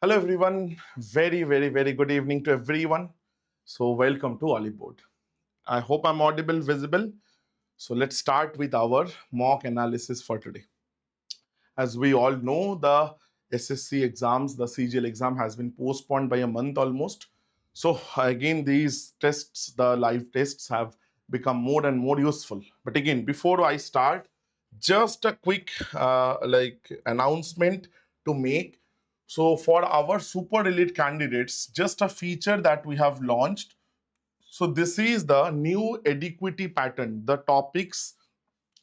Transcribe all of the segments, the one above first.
Hello everyone, very good evening to everyone. So welcome to Oliveboard. I hope I'm audible, visible. So let's start with our mock analysis for today. As we all know, the SSC exams, the CGL exam has been postponed by a month almost. So again, these tests, the live tests have become more and more useful. But again, before I start, just a quick announcement to make. So for our super elite candidates, just a feature that we have launched. So this is the new adequacy pattern. The topics,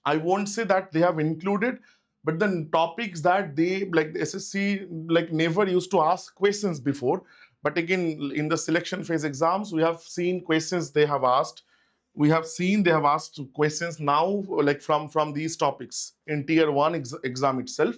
I won't say that they have included, but the topics that they like the SSC never used to ask questions before. But again, in the selection phase exams, we have seen questions they have asked. We have seen they have asked questions now like from these topics in tier 1 exam itself.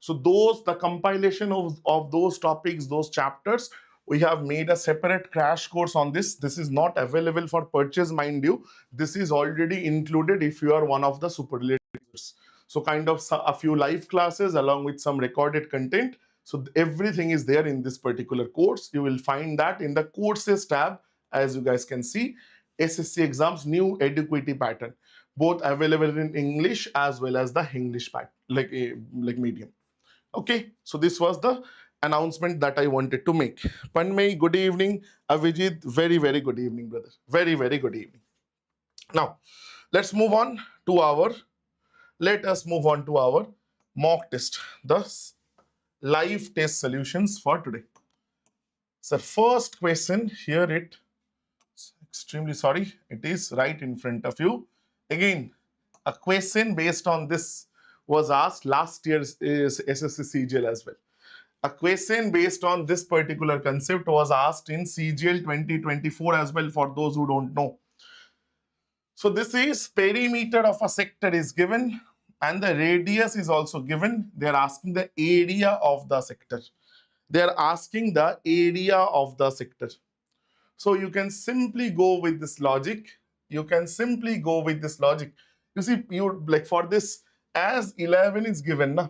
So those the compilation of those topics, those chapters, we have made a separate crash course on this. This is not available for purchase, mind you. This is already included if you are one of the superlative users. So kind of a few live classes along with some recorded content. So everything is there in this particular course. You will find that in the courses tab, as you guys can see. SSC exams new adequacy pattern, both available in English as well as the English pattern, like medium. Okay, so this was the announcement that I wanted to make. Panmay, good evening. Avijit, very good evening, brother. Very good evening. Now, let's move on to our mock test, the live test solutions for today. So first question here, extremely sorry, it is right in front of you. Again, a question based on this was asked last year's SSC CGL as well. A question based on this particular concept was asked in CGL 2024 as well, for those who don't know. So this is perimeter of a sector is given and the radius is also given. They are asking the area of the sector. They are asking the area of the sector. So you can simply go with this logic. You see, you like for this, as 11 is given, na?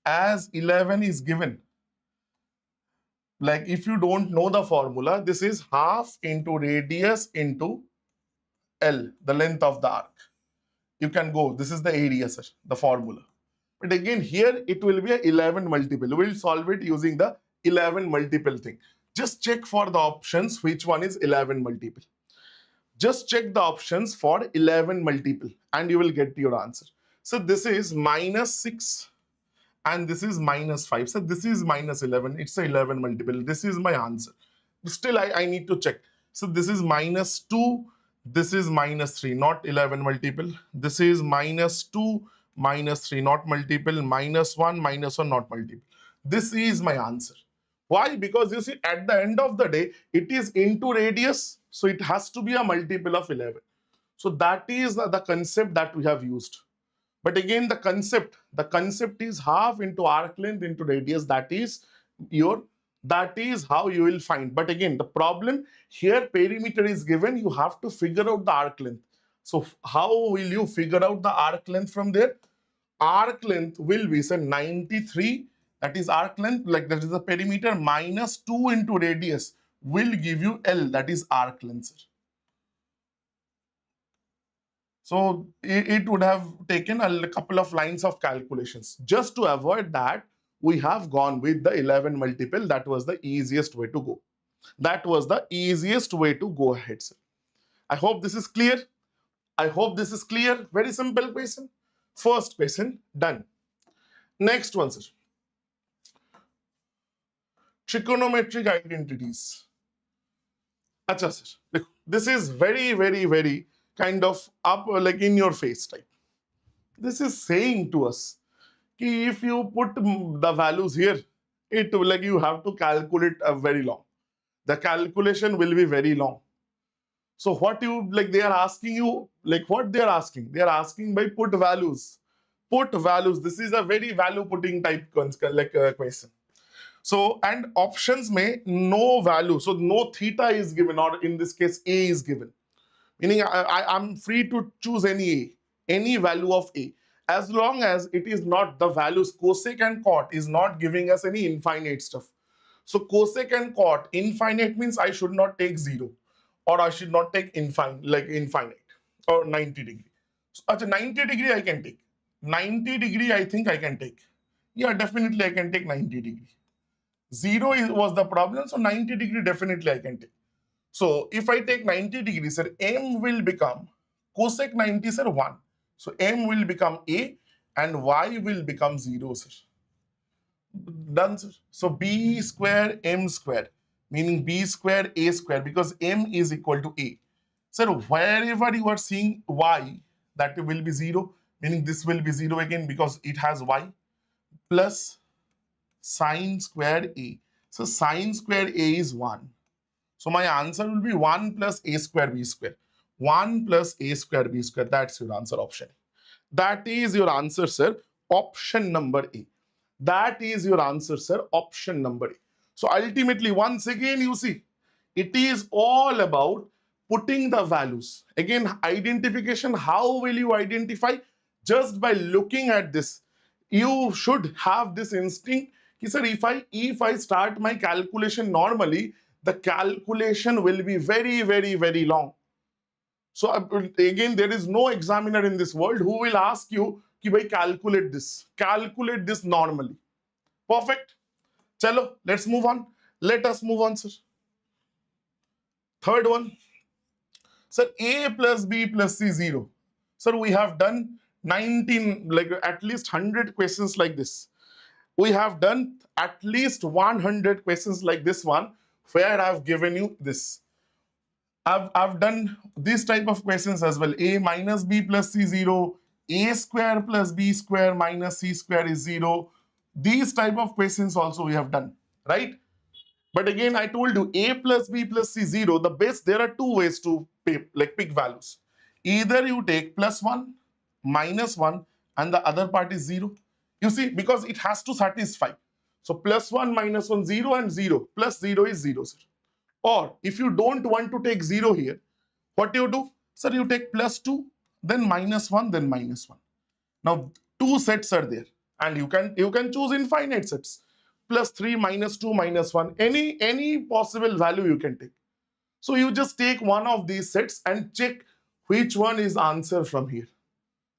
As 11 is given, like if you don't know the formula, this is half into radius into L, the length of the arc. You can go, this is the area, sir, the formula. But again, here it will be a 11 multiple. We'll solve it using the 11 multiple thing. Just check for the options, which one is 11 multiple. Just check the options for 11 multiple and you will get your answer. So this is -6 and this is -5. So this is -11. It's a 11 multiple. This is my answer. Still, I need to check. So this is -2. This is -3, not 11 multiple. This is -2, -3, not multiple. -1, -1, not multiple. This is my answer. Why? Because you see, at the end of the day, it is into radius. So it has to be a multiple of 11. So that is the concept that we have used. But again, the concept is half into arc length into radius. That is how you will find. But again, the problem here, perimeter is given. You have to figure out the arc length. So how will you figure out the arc length from there? Arc length will be, say, 93. That is arc length, like that is the perimeter, -2 into radius will give you L. That is arc length. So it would have taken a couple of lines of calculations. Just to avoid that, we have gone with the 11 multiple. That was the easiest way to go. That was the easiest way to go ahead, sir. I hope this is clear. Very simple question. First question done. Next one, sir. Trigonometric identities. Acha, sir. This is very kind of up like in your face type. This is saying to us, if you put the values here, it will like you have to calculate very long. The calculation will be very long. So what you like, they are asking you, like what they are asking? They are asking by put values. Put values. This is a very value putting type question. So and options may no value. So no theta is given, or in this case A is given. Meaning I'm free to choose any value of A, as long as it is not the values cosec and cot is not giving us any infinite stuff. So cosec and cot, infinite means I should not take 0 or I should not take infinite or 90 degree. So, 90 degree I can take. 90 degree I think I can take. Yeah, definitely I can take 90 degree. 0 was the problem, so 90 degree definitely I can take. So if I take 90 degrees, sir, m will become cosec 90, sir, 1. So m will become a and y will become 0, sir. Done, sir. So b square m square, meaning b square a square, because m is equal to a. Sir, wherever you are seeing y, that will be 0, meaning this will be 0 again because it has y, plus sine square a. So sine square a is 1. So my answer will be 1 plus a square b square. 1 plus a square b square. That's your answer, option. That is your answer, sir. Option number A. That is your answer, sir. Option number A. So ultimately, once again, you see, it is all about putting the values. Again, identification. How will you identify? Just by looking at this. You should have this instinct. Sir, if I start my calculation normally, the calculation will be very, very, very long. So again, there is no examiner in this world who will ask you, ki bhai, calculate this. Calculate this normally. Perfect. Chalo, let's move on. Let us move on, sir. Third one. Sir, A plus B plus C 0. Sir, we have done 19, like at least 100 questions like this. We have done at least 100 questions like this one, where I've given you this. I've done this type of questions as well. A minus B plus C 0, A square plus B square minus C square is 0. These type of questions also we have done, right? But again, I told you A plus B plus C 0, the best, there are two ways to pick values. Either you take plus 1, minus 1, and the other part is 0. You see, because it has to satisfy. So plus 1, minus 1, 0, and 0. Plus 0 is 0, sir. Or if you don't want to take 0 here, what do you do? Sir, you take plus 2, then minus 1, then minus 1. Now, two sets are there, and you can choose infinite sets. Plus 3, minus 2, minus 1. Any possible value you can take. So you just take one of these sets and check which one is answer from here.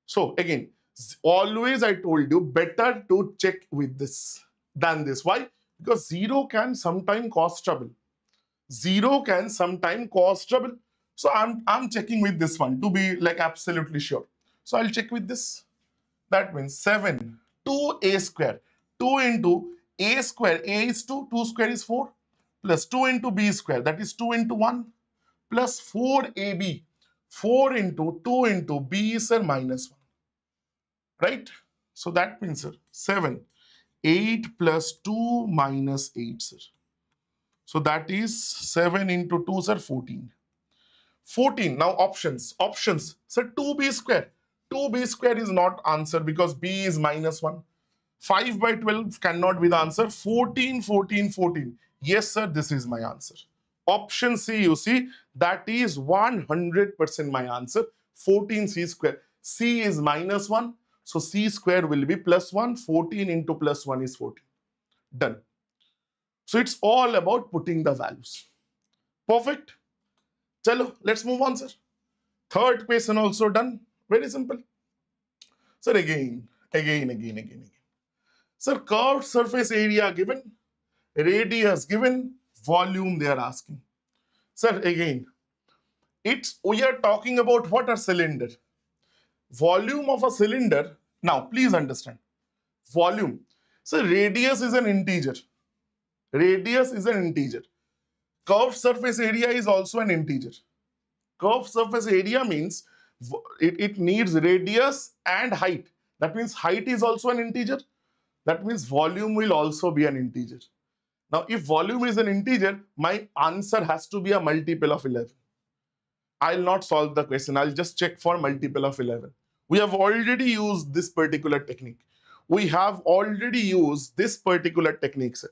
So again, always I told you, better to check with this than this. Why? Because 0 can sometimes cause trouble. 0 can sometimes cause trouble. So I'm checking with this one to be like absolutely sure. So I'll check with this. That means 7, 2a square. 2 into a square, a is 2, 2 square is 4, plus 2 into b square, that is 2 into 1, plus 4ab. 4 into 2 into b is minus 1. Right? So that means, sir, 7, 8 plus 2 minus 8, sir. So that is 7 into 2, sir, 14. 14. Now options. Options. So 2b square. 2b square is not answer because b is minus 1. 5 by 12 cannot be the answer. 14, 14, 14. Yes, sir, this is my answer. Option C, you see, that is 100% my answer. 14c square. C is minus 1. So c square will be plus 1. 14 into plus 1 is 14. Done. So it's all about putting the values. Perfect. Chalo, let's move on, sir. Third question also done. Very simple. Sir, again. Sir, curved surface area given, radius given, volume they are asking. Sir, again, we are talking about what? A cylinder. Volume of a cylinder. Now, please understand. Volume. So radius is an integer. Radius is an integer. Curved surface area is also an integer. Curved surface area means it needs radius and height. That means height is also an integer. That means volume will also be an integer. Now, if volume is an integer, my answer has to be a multiple of 11. I'll not solve the question. I'll just check for multiple of 11. We have already used this particular technique. We have already used this particular technique, sir.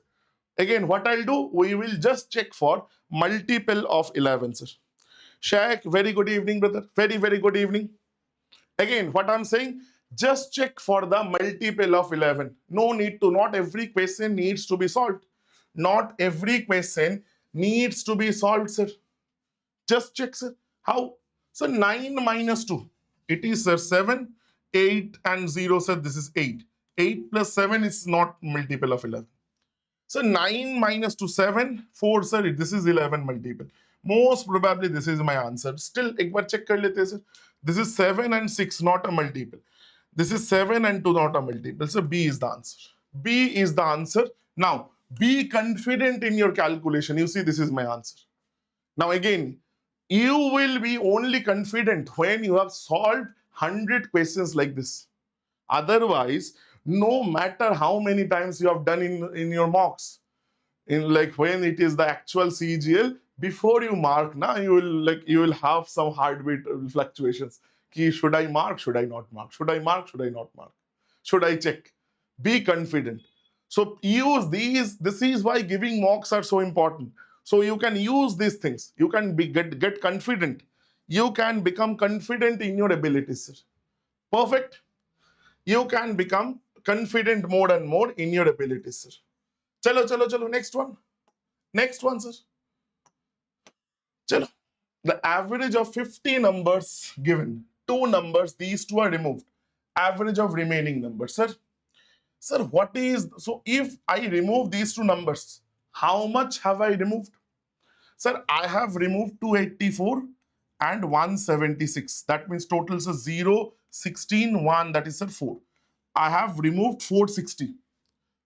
Again, what I'll do, we will just check for multiple of 11, sir. Shaq, very good evening, brother. Very, very good evening. Again, what I'm saying, just check for the multiple of 11. No need to, not every question needs to be solved. Not every question needs to be solved, sir. Just check, sir. How? So 9 minus 2. It is, sir, 7, 8, and 0, sir. This is 8. 8 plus 7 is not multiple of 11. So 9 minus 2, 7, 4, sir. This is 11 multiple. Most probably this is my answer. Still, एक बार check कर लेते हैं, sir. This is 7 and 6, not a multiple. This is 7 and 2, not a multiple. So B is the answer. B is the answer. Now, be confident in your calculation. You see, this is my answer. Now again, you will be only confident when you have solved 100 questions like this. Otherwise, no matter how many times you have done in your mocks, in like when it is the actual CGL, before you mark, now you will have some heartbeat fluctuations. Ki, should I mark? Should I not mark? Should I mark? Should I not mark? Should I check? Be confident. So use these. This is why giving mocks are so important. So you can use these things. You can get confident. You can become confident in your abilities, sir. Perfect. You can become confident more and more in your abilities, sir. Chalo, chalo, chalo. Next one. Next one, sir. Chalo. The average of 50 numbers given. Two numbers, these two are removed. Average of remaining numbers, sir. Sir, what is, so if I remove these two numbers, how much have I removed? Sir, I have removed 284 and 176. That means total is 0, 16, 1, that is, sir, 4. I have removed 460.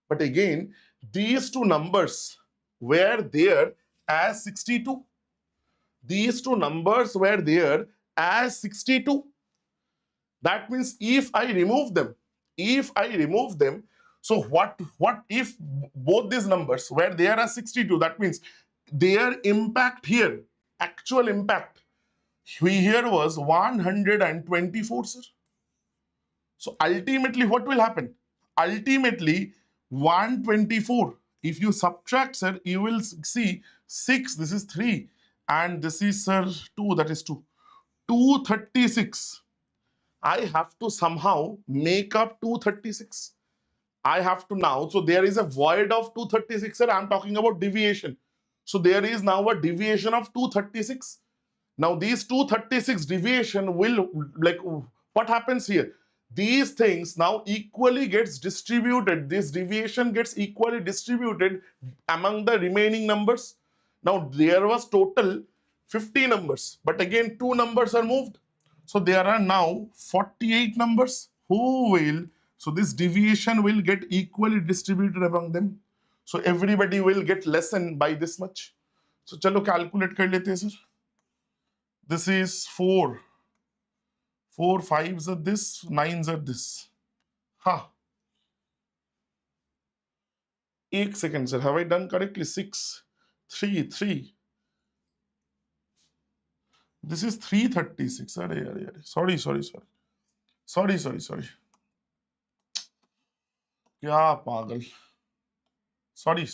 But again, these two numbers were there as 62. These two numbers were there as 62. That means if I remove them, so what if both these numbers were there as 62? That means their impact here, actual impact, here was 124, sir. So ultimately, what will happen? Ultimately, 124. If you subtract, sir, you will see 6, this is 3, and this is, sir, 2, that is 2. 236. I have to somehow make up 236. I have to now, so there is a void of 236, sir. I'm talking about deviation. So there is now a deviation of 236. Now these 236 deviation will, like, what happens here? These things now equally gets distributed. This deviation gets equally distributed among the remaining numbers. Now there was total 50 numbers, but again two numbers are moved. So there are now 48 numbers who will, so this deviation will get equally distributed among them. So everybody will get lessened by this much. So chalo calculate kar lete hain, sir. This is 4. 4 5s are this, 9s are this. Ha. 1 second, sir. Have I done correctly? 6, 3, 3. This is 336. Sorry. Kya pagal. Sorry.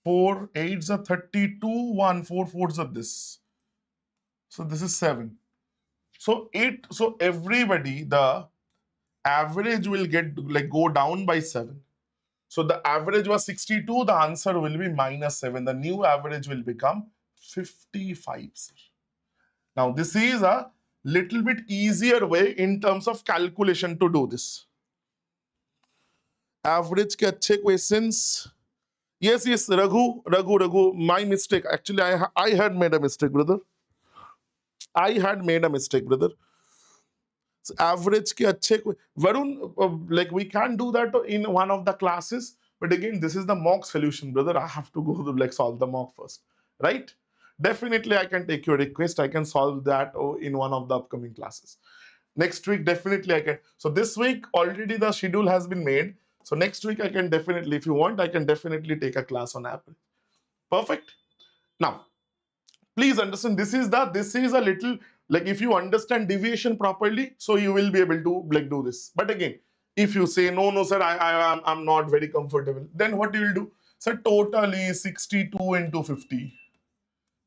4 8s are 32, 1 4 4s are this. So this is 7. So everybody, the average will get, like, go down by 7. So the average was 62, the answer will be minus 7. The new average will become 55, sir. Now this is a little bit easier way in terms of calculation to do this. Average ke achhe questions. Yes, Raghu, my mistake. Actually, I had made a mistake, brother. So average ke achhe, Varun, like, we can do that in one of the classes, but again, this is the mock solution, brother. I have to go to, like, solve the mock first, right? Definitely, I can take your request. I can solve that in one of the upcoming classes. Next week, definitely I can. So this week, already the schedule has been made. So next week, I can definitely, if you want, I can definitely take a class on average. Perfect. Now, please understand, this is a little, like, if you understand deviation properly, so you will be able to, like, do this. But again, if you say no sir, I'm not very comfortable, then what you will do? So total is 62 into 50,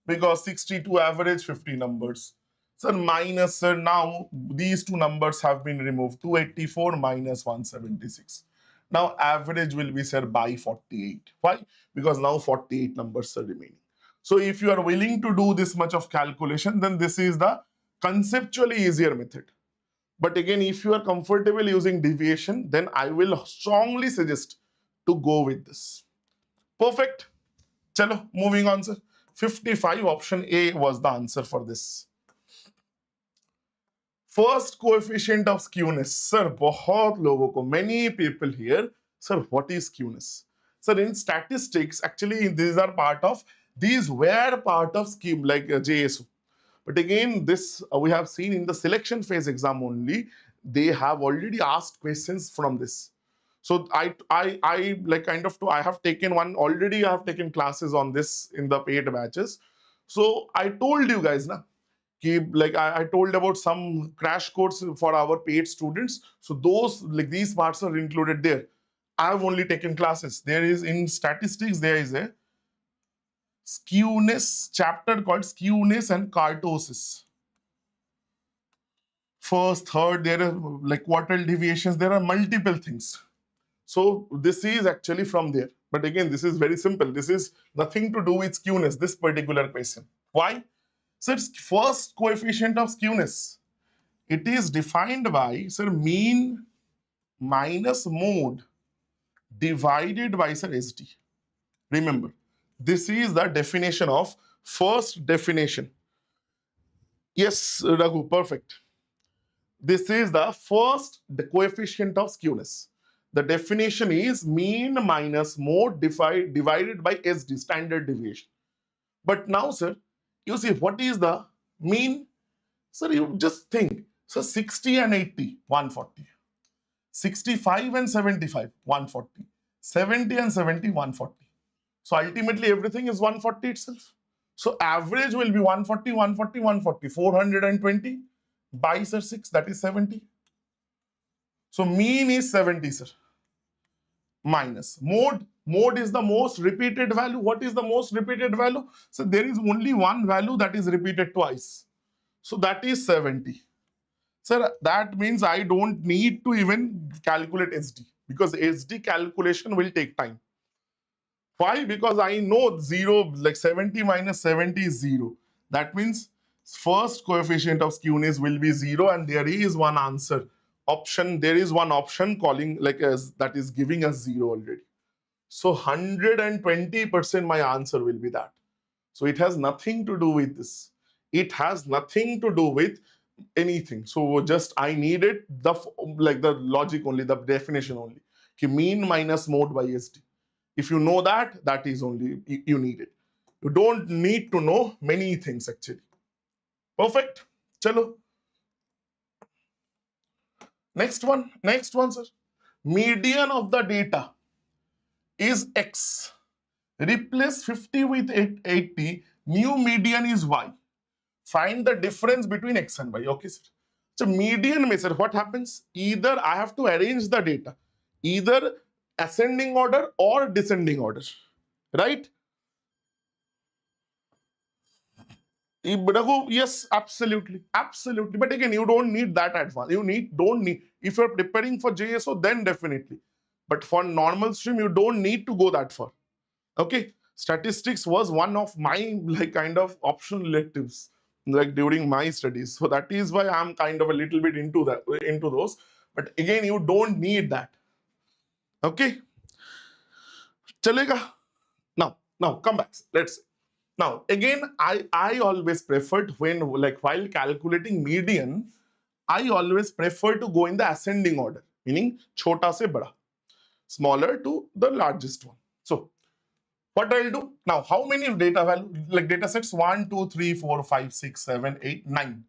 because 62 average 50 numbers. Sir, minus, sir, now these two numbers have been removed. 284 minus 176. Now average will be, sir, by 48. Why? Because now 48 numbers are remaining. So if you are willing to do this much of calculation, then this is the conceptually easier method. But again, if you are comfortable using deviation, then I will strongly suggest to go with this. Perfect. Chalo, moving on, sir. 55, option A was the answer for this. First coefficient of skewness. Sir, बहुत लोगों को, many people here. Sir, what is skewness? Sir, in statistics, actually, these were part of scheme like JSO. But again, this we have seen in the selection phase exam only. They have already asked questions from this. So I like kind of I have taken one already. I have taken classes on this in the paid batches. So I told you guys na like I told about some crash course for our paid students. So those like these parts are included there. I have only taken classes. There is in statistics there is a skewness chapter called skewness and kurtosis. First, third, there are like quartile deviations. There are multiple things. So this is actually from there. But again, this is very simple. This is nothing to do with skewness, this particular question. Why? So it's first coefficient of skewness. It is defined by, sir, mean minus mode divided by, sir, SD. Remember, this is the definition of first definition. Yes, Raghu, perfect. This is the coefficient of skewness. The definition is mean minus mode divided by SD, standard deviation. But now, sir, you see what is the mean? Sir, you just think. So 60 and 80, 140. 65 and 75, 140. 70 and 70, 140. So ultimately everything is 140 itself. So average will be 140, 140, 140, 420 by, sir, 6, that is 70. So mean is 70, sir. Minus mode is the most repeated value. What is the most repeated value? So there is only one value that is repeated twice. So that is 70. Sir, that means I don't need to even calculate SD because SD calculation will take time. Why? Because I know 0, like 70 minus 70 is 0. That means first coefficient of skewness will be 0 and there is one answer option. There is one option calling like as that is giving us 0 already. So 120% my answer will be that. So it has nothing to do with this. It has nothing to do with anything. So just I needed the like the logic only, the definition only. Mean minus mode by SD. If you know that, that is only you need it. You don't need to know many things actually. Perfect. Chalo. Next one, sir. Median of the data is X. Replace 50 with 80. New median is Y. Find the difference between X and Y. Okay, sir. So median में sir, what happens? Either I have to arrange the data, either ascending order or descending order, right? Yes, absolutely, absolutely. But again, you don't need that advanced. Don't need. If you're preparing for JSO, then definitely. But for normal stream, you don't need to go that far. Okay, statistics was one of my like kind of optional electives like during my studies. So that is why I'm kind of a little bit into those. But again, you don't need that. Okay, chalega. Now come back. Let's see. Now, again, I always preferred when, like, while calculating median, I always prefer to go in the ascending order, meaning chota se bada, smaller to the largest one. So, what I'll do now, how many data value, like data sets 1, 2, 3, 4, 5, 6, 7, 8, 9.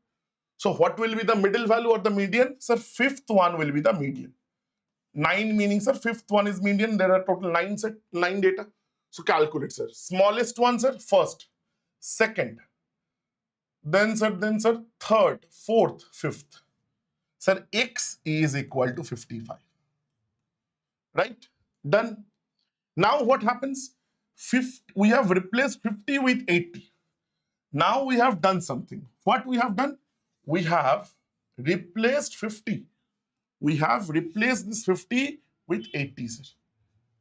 So, what will be the middle value or the median? Sir, fifth one will be the median. 9 meaning, sir, fifth one is median. There are total 9 data. So, calculate, sir. Smallest one, sir, first. Second, then sir, third, fourth, fifth. Sir, X is equal to 55. Right? Done. Now what happens? We have replaced 50 with 80. Now we have done something. What we have done? We have replaced 50. We have replaced this 50 with 80, sir.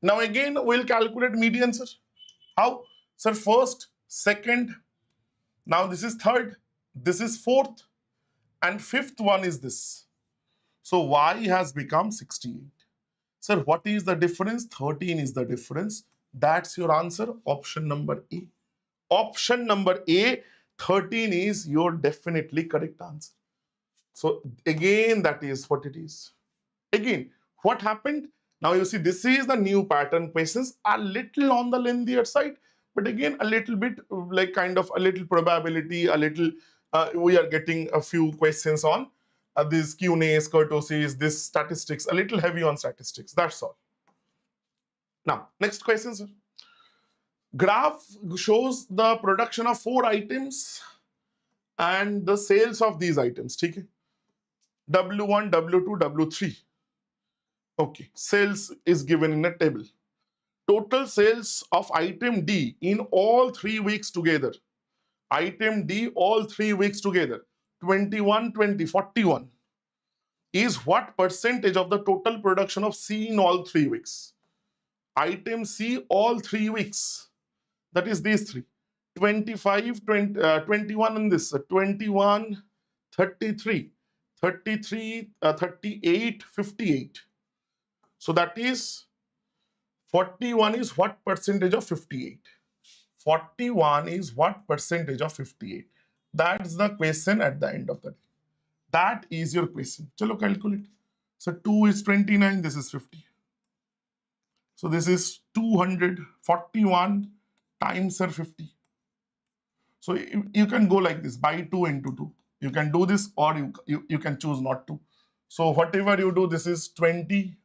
Now again, we'll calculate median, sir. How? Sir, first, second, now this is third, this is fourth, and fifth one is this. So y has become 68. Sir, what is the difference? 13 is the difference. That's your answer, option number A. Option number A, 13 is your definitely correct answer. So again, that is what it is. Again, what happened? Now you see, this is the new pattern questions, a little on the lengthier side, but again, a little bit like kind of a little probability, a little, we are getting a few questions on this skewness, kurtosis, this statistics, a little heavy on statistics. That's all. Now, next question, sir. Graph shows the production of 4 items and the sales of these items. Okay? W1, W2, W3. Okay, sales is given in a table. Total sales of item D in all 3 weeks together. Item D all 3 weeks together. 21, 20, 41 is what percentage of the total production of C in all 3 weeks? Item C all 3 weeks. That is these three. 25, 20, 21 in this. 21, 33, 33, 38, 58. So that is 41 is what percentage of 58? 41 is what percentage of 58? That's the question at the end of the day. That is your question. Chalo, calculate. So 2 is 29, this is 50. So this is 241 times 50. So you can go like this, by 2 into 2. You can do this, or you can choose not to. So whatever you do, this is 20.5.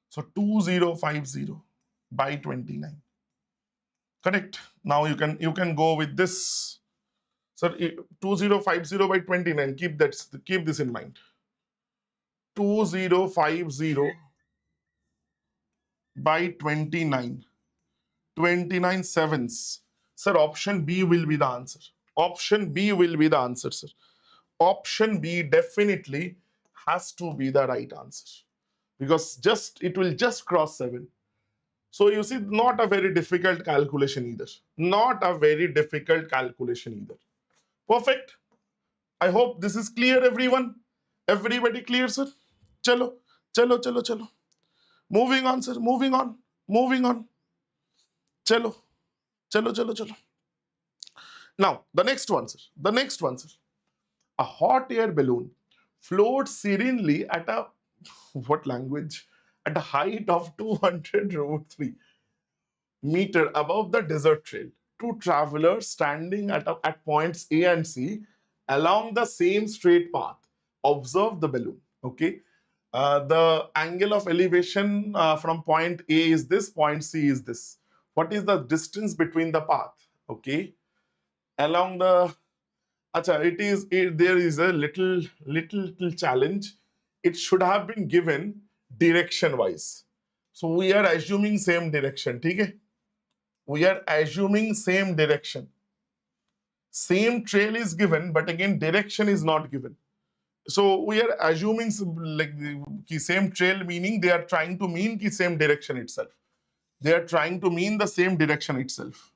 So 2050 by 29. Correct. Now you can go with this. So 2050 by 29. Keep this in mind. 2050 by 29. 29 sevens. Sir, option B will be the answer. Option B will be the answer, sir. Option B definitely has to be the right answer, because it will just cross 7. So you see, not a very difficult calculation either. Not a very difficult calculation either. Perfect. I hope this is clear, everyone. Everybody clear, sir? Chalo, chalo, chalo, chalo. Moving on, sir. Moving on. Moving on. Chalo, chalo, chalo, chalo. Now, the next one, sir. The next one, sir. A hot air balloon floats serenely at a, what language? At a height of 200 √3 meter above the desert trail. Two travelers standing at points A and C along the same straight path observe the balloon. Okay. The angle of elevation from point A is this, point C is this. What is the distance between the path? Okay. Along the there is a little challenge. It should have been given direction wise. So we are assuming same direction. Okay? We are assuming same direction. Same trail is given, but again direction is not given. So we are assuming like the same trail, meaning they are trying to mean the same direction itself. They are trying to mean the same direction itself.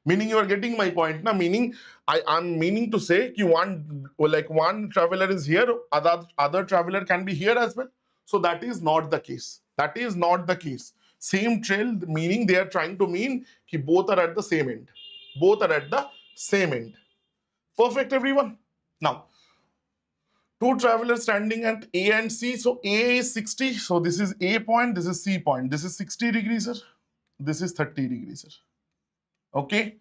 Meaning you are getting my point, na? Meaning I'm meaning to say one traveler is here, other traveler can be here as well. So that is not the case. That is not the case. Same trail, meaning they are trying to mean ki both are at the same end. Both are at the same end. Perfect, everyone. Now, two travelers standing at A and C. So A is 60. So this is A point, this is C point. This is 60 degrees, sir. This is 30 degrees, sir. Okay,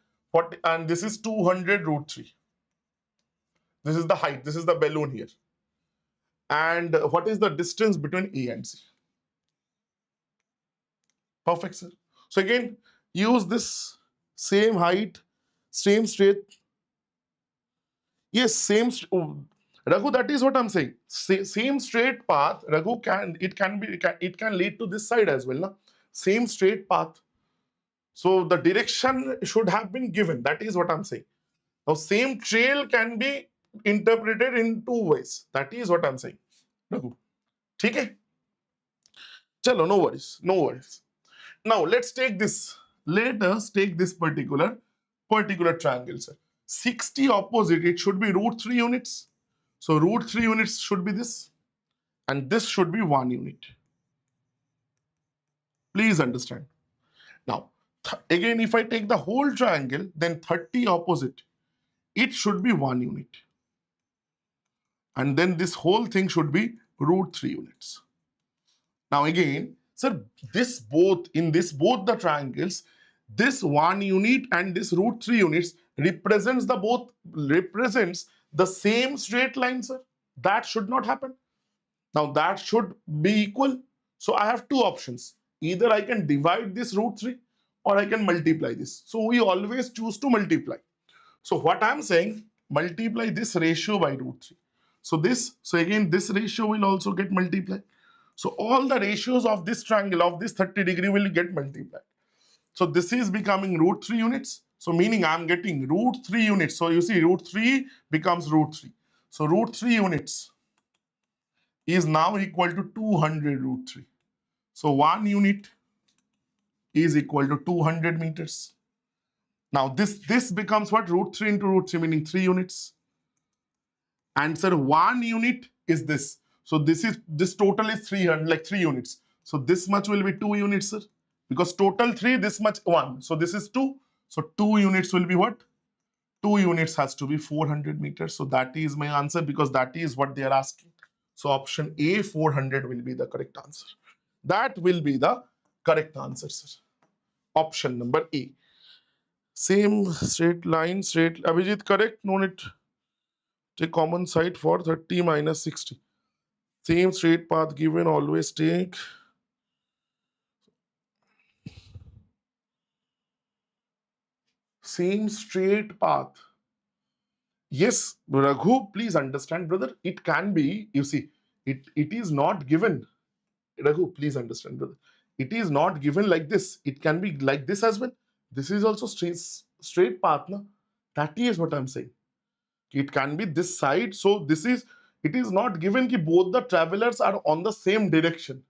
and this is 200 √3. This is the height. This is the balloon here. And what is the distance between A and C? Perfect, sir. So again, use this same height, same straight. Yes, same. Raghu, that is what I'm saying. Same straight path. Raghu, it can lead to this side as well, na? Same straight path. So the direction should have been given. That is what I'm saying. Now, same trail can be interpreted in two ways. That is what I'm saying. Raghu, ठीक है, चलो, no worries, no worries. Now let's take this. Let us take this particular triangle, sir. 60 opposite, it should be root 3 units. So root 3 units should be this, and this should be 1 unit. Please understand. Now, again, if I take the whole triangle, then 30 opposite, it should be 1 unit. And then this whole thing should be root 3 units. Now again, sir, this both, in this both the triangles, this 1 unit and this root 3 units represents the same straight line, sir. That should not happen. Now that should be equal. So I have two options. Either I can divide this root 3 or I can multiply this. So we always choose to multiply. So what I'm saying, multiply this ratio by root 3. So again, this ratio will also get multiplied. So all the ratios of this triangle of this 30-degree will get multiplied. So this is becoming root 3 units. So meaning I'm getting root 3 units. So you see root 3 becomes root 3. So root 3 units is now equal to 200 root 3. So 1 unit is equal to 200 meters. Now this becomes what? Root 3 into root 3, meaning 3 units. And sir, 1 unit is this. So this total is 300, like 3 units. So this much will be 2 units, sir. Because total 3, this much 1. So this is 2. So 2 units will be what? 2 units has to be 400 meters. So that is my answer, because that is what they are asking. So option A, 400 will be the correct answer. That will be the correct answer, sir. Option number A. Same straight line, straight. Abhijit, correct? No need. Take common side for 30 minus 60. Same straight path given, always take. Same straight path. Yes, Raghu, please understand, brother. It can be, you see, it is not given. Raghu, please understand, brother. It is not given like this. It can be like this as well. This is also straight path, na? That is what I'm saying. It can be this side. So it is not given that both the travelers are on the same direction.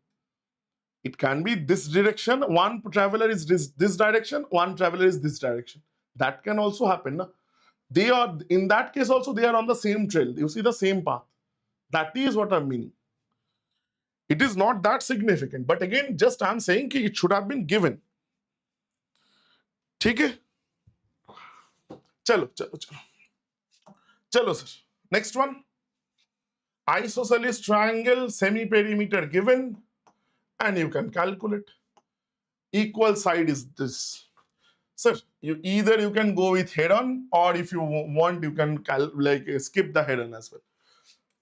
It can be this direction. One traveler is this direction. One traveler is this direction. That can also happen. Na? They are, in that case also, they are on the same trail. You see the same path. That is what I'm meaning. It is not that significant. But again, just I'm saying that it should have been given. ठीक है? चलो sir. Next one. Isosceles triangle, semi-perimeter given, and you can calculate. Equal side is this. Sir, you can go with head-on, or if you want, you can skip the head-on as well.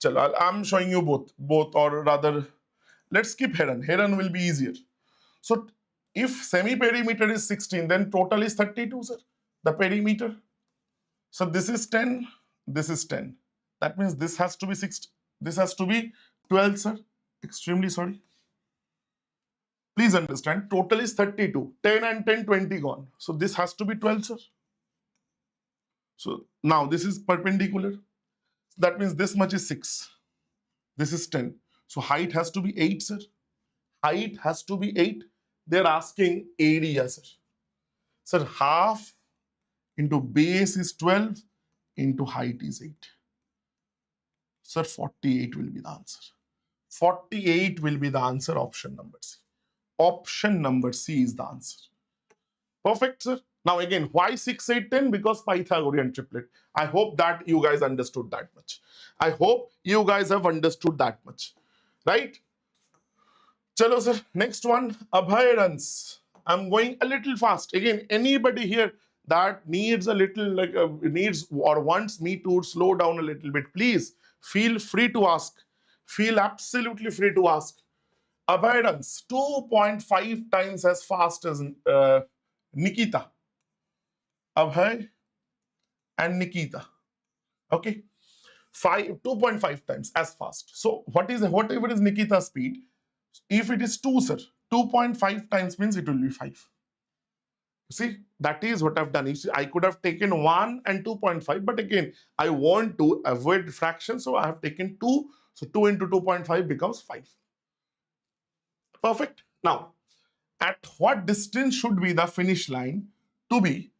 Chalo, I'm showing you both, or rather, let's skip head-on. Head-on will be easier. So if semi-perimeter is 16, then total is 32, sir. The perimeter. So this is 10, this is 10. That means this has to be 60. This has to be 12, sir. Extremely sorry. Please understand, total is 32. 10 and 10, 20 gone. So this has to be 12, sir. So now this is perpendicular. That means this much is 6. This is 10. So height has to be 8, sir. Height has to be 8. They're asking area, sir. Sir, half into base is 12 into height is 8. Sir, 48 will be the answer. 48 will be the answer, option number C. Option number C is the answer. Perfect, sir. Now again, why 6, 8, 10? Because Pythagorean triplet. I hope that you guys understood that much. I hope you guys have understood that much. Right? Chalo, sir. Next one, abhayance. I'm going a little fast. Again, anybody here that needs a little, needs or wants me to slow down a little bit, please feel free to ask. Feel absolutely free to ask. Abhayance, 2.5 times as fast as Nikita. Abhay and Nikita. Okay. 2.5 times as fast. So whatever is Nikita's speed, if it is 2, sir, 2.5 times means it will be 5. See, that is what I've done. You see, I could have taken 1 and 2.5, but again, I want to avoid fraction, so I have taken 2. So 2 into 2.5 becomes 5. Perfect. Now, at what distance should be the finish line to be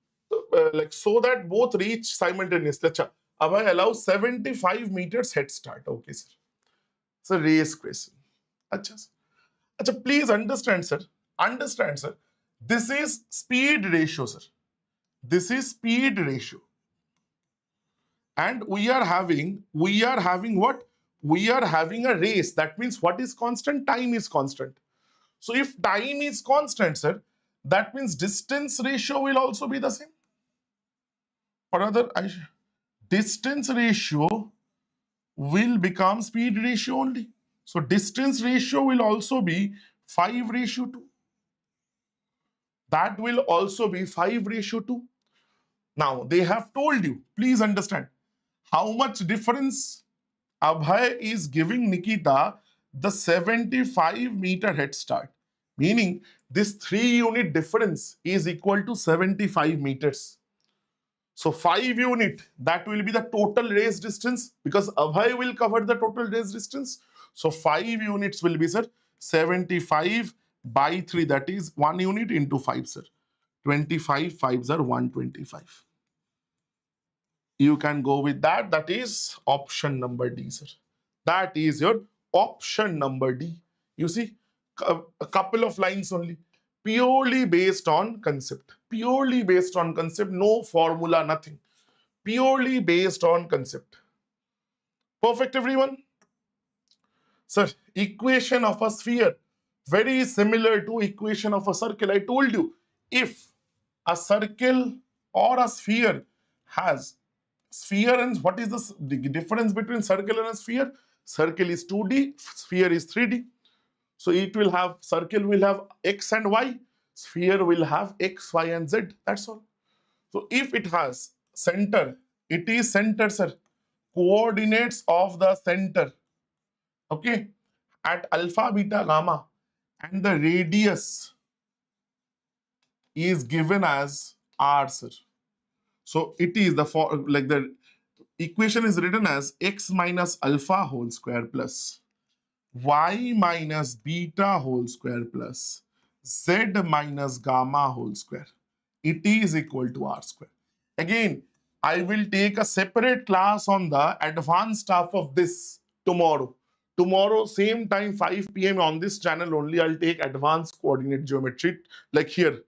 like so that both reach simultaneously? Acha, अब I allow 75 meters head start. Okay, sir. It's a race question. Acha, sir. Acha, please understand, sir. Understand, sir. This is speed ratio, sir. This is speed ratio. And we are having what? We are having a race. That means what is constant? Time is constant. So if time is constant, sir, that means distance ratio will also be the same. Or rather, distance ratio will become speed ratio only. So distance ratio will also be 5:2. That will also be 5:2. Now they have told you, please understand how much difference Abhay is giving Nikita the 75-meter head start. Meaning this 3-unit difference is equal to 75 meters. So 5 unit, that will be the total race distance because Abhay will cover the total race distance. So 5 units will be, sir, 75 by 3, that is 1 unit into 5, sir. 25, 5s are 125. You can go with that. That is option number D, sir. That is your option number D. You see, a couple of lines only. Purely based on concept. Purely based on concept. No formula, nothing. Purely based on concept. Perfect, everyone? Sir, equation of a sphere. Very similar to equation of a circle. I told you, if a circle or a sphere has sphere, and what is the difference between circle and a sphere? Circle is 2D, sphere is 3D. So it will have, circle will have x and y, sphere will have x, y and z. That's all. So if it has center, it is center, sir. Coordinates of the center, okay, at alpha, beta, gamma, and the radius is given as r, sir. So it is the equation is written as x minus alpha whole square plus y minus beta whole square plus z minus gamma whole square. It is equal to r square. Again, I will take a separate class on the advanced stuff of this tomorrow. Tomorrow, same time, 5 p.m. on this channel only, I'll take advanced coordinate geometry. Like here,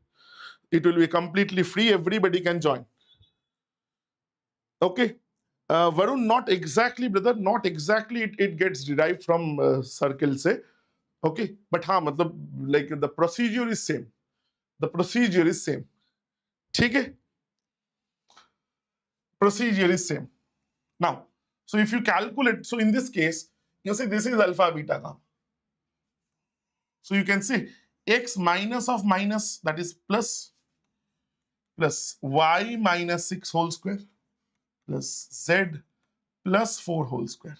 it will be completely free. Everybody can join. Okay. Varun, not exactly, brother, not exactly. It gets derived from circle, say. Okay. But हाँ, मतलब, like the procedure is same. The procedure is same. ठीक है? Procedure is same. Now, so if you calculate, so in this case, you see this is alpha beta gamma. So you can see x minus of minus, that is plus y minus 6 whole square plus z plus 4 whole square.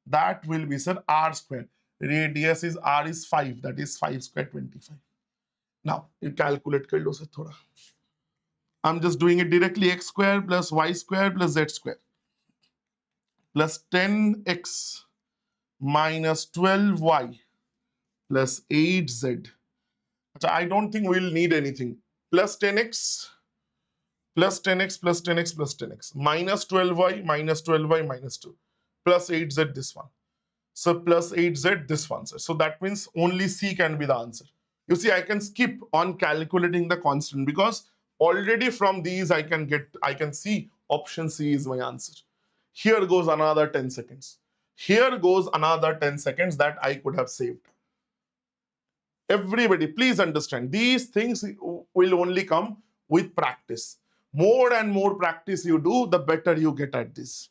That will be, sir, r square. Radius is r is 5, that is 5 square 25. Now you calculate kar lo sir thoda. I'm just doing it directly. X square plus y square plus z square plus 10x minus 12y plus 8z. So I don't think we'll need anything. Plus 10x plus 10x plus 10x plus 10x minus 12y minus 12y minus 2 plus 8z this one. So plus 8z this one, sir. So that means only C can be the answer. You see, I can skip on calculating the constant because already from these I can see option C is my answer. Here goes another 10 seconds. Here goes another 10 seconds that I could have saved. Everybody, please understand, these things will only come with practice. More and more practice you do, the better you get at this.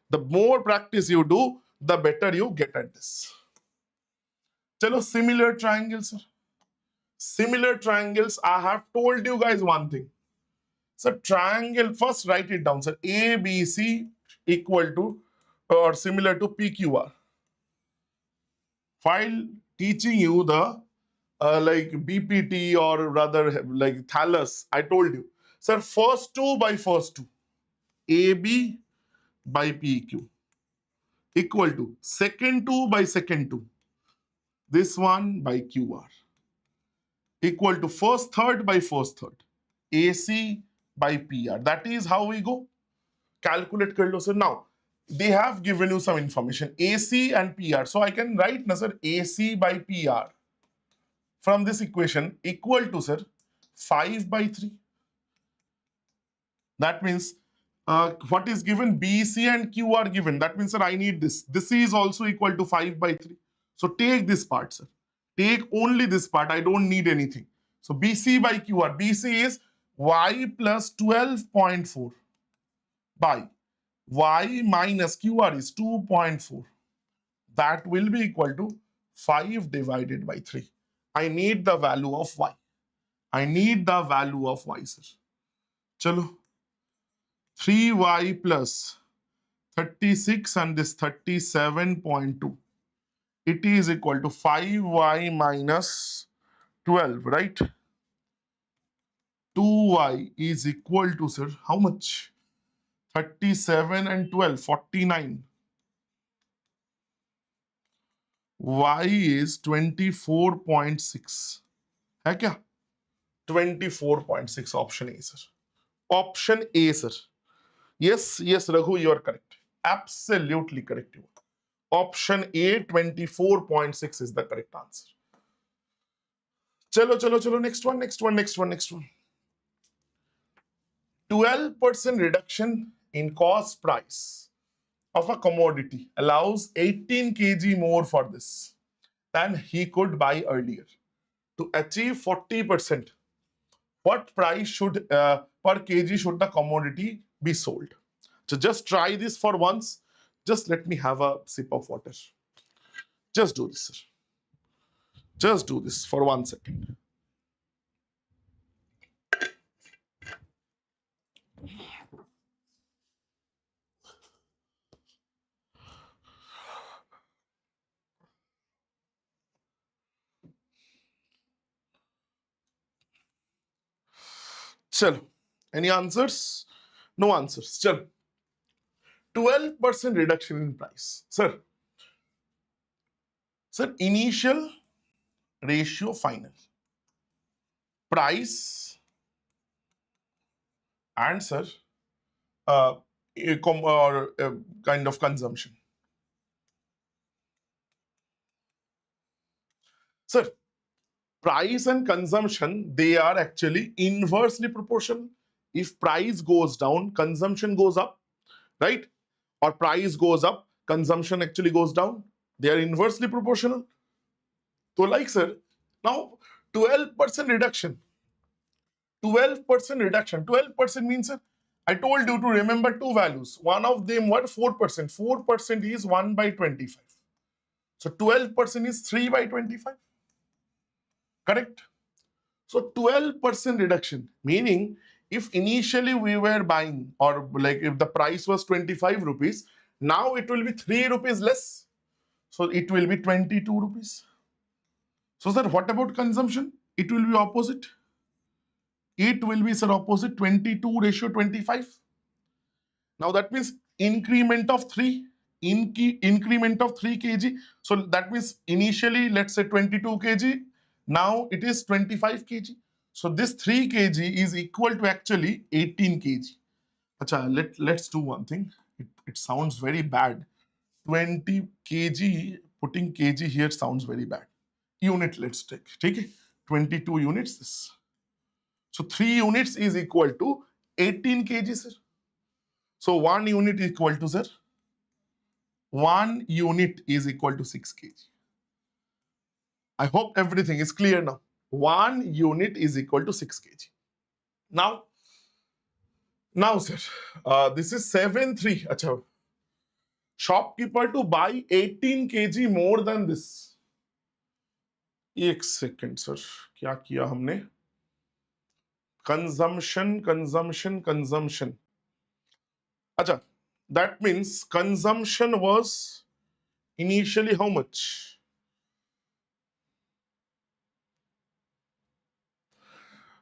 The more practice you do, the better you get at this. Chalo, similar triangles, sir. Similar triangles, I have told you guys one thing. So triangle, first write it down, sir. ABC equal to or similar to PQR. While teaching you the like BPT or rather like Thales, I told you, sir, first two by first two. AB by PQ equal to second 2 by second 2. This one by QR equal to first third by first third. AC by PR. That is how we go. Calculate kar lo, sir. Now, they have given you some information. AC and PR. So I can write, na, sir, AC by PR from this equation equal to, sir, 5 by 3. That means what is given? BC and Q are given. That means, sir, I need this. This is also equal to 5 by 3. So take this part, sir. Take only this part. I don't need anything. So BC by QR. BC is y plus 12.4 by y minus QR is 2.4. That will be equal to 5 divided by 3. I need the value of y. I need the value of y, sir. Chalo. 3y plus 36 and this 37.2. It is equal to 5y minus 12, right? 2y is equal to, sir, how much? 37 and 12, 49. Y is 24.6. है क्या? 24.6 option A, sir. Option A, sir. Yes, yes, Raghu, you are correct. Absolutely correct. You are. Option A, 24.6 is the correct answer. Chalo, chalo, chalo. Next one, next one, next one, next one. 12% reduction in cost price of a commodity allows 18 kg more for this than he could buy earlier. To achieve 40%, what price should per kg should the commodity be sold? So just try this for once. Just let me have a sip of water. Just do this, sir. Just do this for 1 second. Chalo. Any answers? No answers. Chalo. 12% reduction in price. Sir, initial ratio final. Price and, sir, kind of consumption. Sir, price and consumption, they are actually inversely proportional. If price goes down, consumption goes up, right? Or price goes up, consumption actually goes down. They are inversely proportional. So like, sir, now 12% reduction. 12% reduction. 12% means, sir, I told you to remember two values. One of them what? 4%. 4% is 1 by 25. So 12% is 3 by 25. Correct? So 12% reduction, meaning if initially we were buying, or like if the price was 25 rupees, now it will be 3 rupees less. So it will be 22 rupees. So sir, what about consumption? It will be opposite. It will be, sir, opposite, 22 ratio 25. Now that means increment of 3, increment of 3 kg. So that means initially, let's say 22 kg, now it is 25 kg. So this 3 kg is equal to actually 18 kg. Acha, let's do one thing. It sounds very bad. 20 kg, putting kg here sounds very bad. Unit, let's take. Okay? 22 units. This. So 3 units is equal to 18 kg, sir. So 1 unit is equal to, sir, 1 unit is equal to 6 kg. I hope everything is clear now. 1 unit is equal to 6 kg. Now, sir, this is 7-3. Achha. Shopkeeper to buy 18 kg more than this. एक second, sir. क्या किया हमने? Consumption. Achha, that means consumption was initially how much?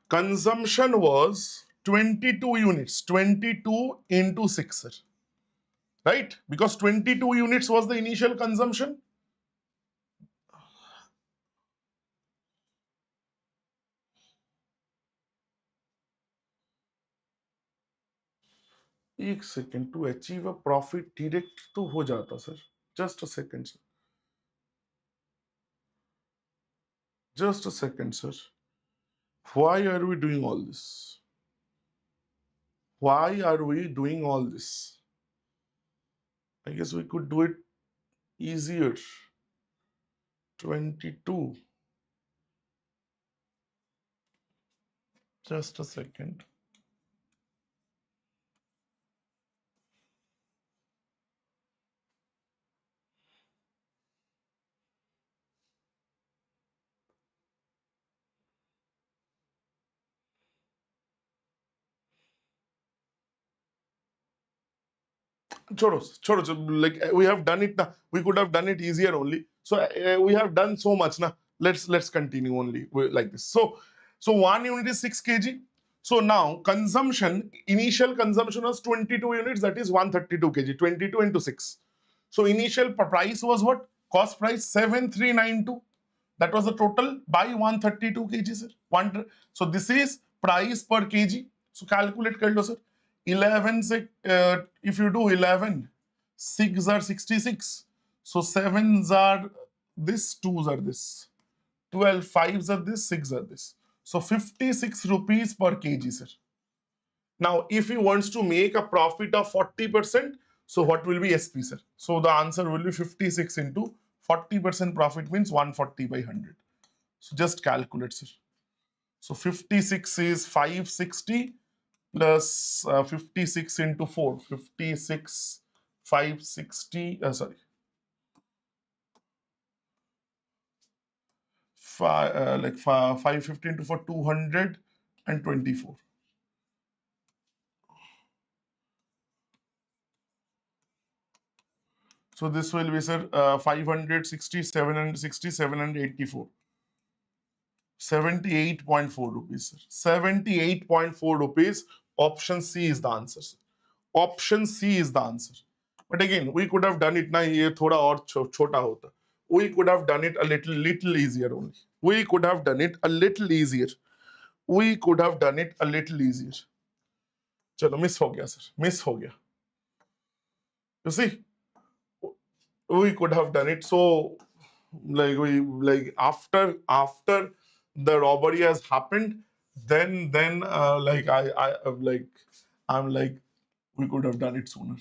Consumption was 22 units, 22 into 6, sir. right? Because 22 units was the initial consumption. एक second, to achieve a profit direct तो हो जाता sir. Just a second sir. Just a second sir. Why are we doing all this? Why are we doing all this? I guess we could do it easier. 22. Just a second. Choro, like we have done it now. We could have done it easier only. So we have done so much now. Let's continue only like this. So 1 unit is 6 kg. So now consumption, initial consumption was 22 units, that is 132 kg, 22 into 6. So initial price was what? Cost price 7392. That was the total by 132 kg, sir. So this is price per kg. So calculate kar lo, sir. 11 if you do 11, 6 are 66. So 7s are this, 2s are this. 12, 5s are this, 6 are this. So 56 rupees per kg, sir. Now, if he wants to make a profit of 40%, so what will be SP, sir? So the answer will be 56 into 40% profit means 140 by 100. So just calculate, sir. So 56 is 560 plus 56 into 4. 56, 560, sorry. 550 into 4, 224. So this will be, sir, 560, 760, 784. 78.4 rupees, sir. 78.4 rupees. Option C is the answer, sir. Option C is the answer. But again, we could have done it na ye thoda aur chota hota. We could have done it a little easier only. We could have done it a little easier. We could have done it a little easier. Chalo, miss ho gaya, sir. Miss ho gaya. You see, we could have done it. So, like after the robbery has happened, then I'm like we could have done it sooner.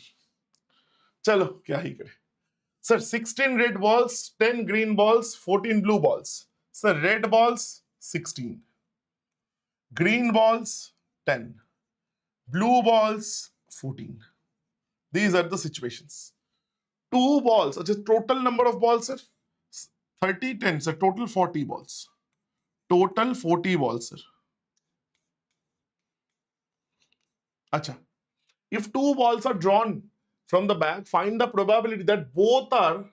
Chalo, kya hi kare. Sir, 16 red balls, 10 green balls, 14 blue balls. Sir, red balls 16, green balls 10, blue balls 14. These are the situations. Two balls, just total number of balls, sir. 30, 10, sir, total 40 balls. Total 40 balls, sir. Acha. If two balls are drawn from the bag, find the probability that both are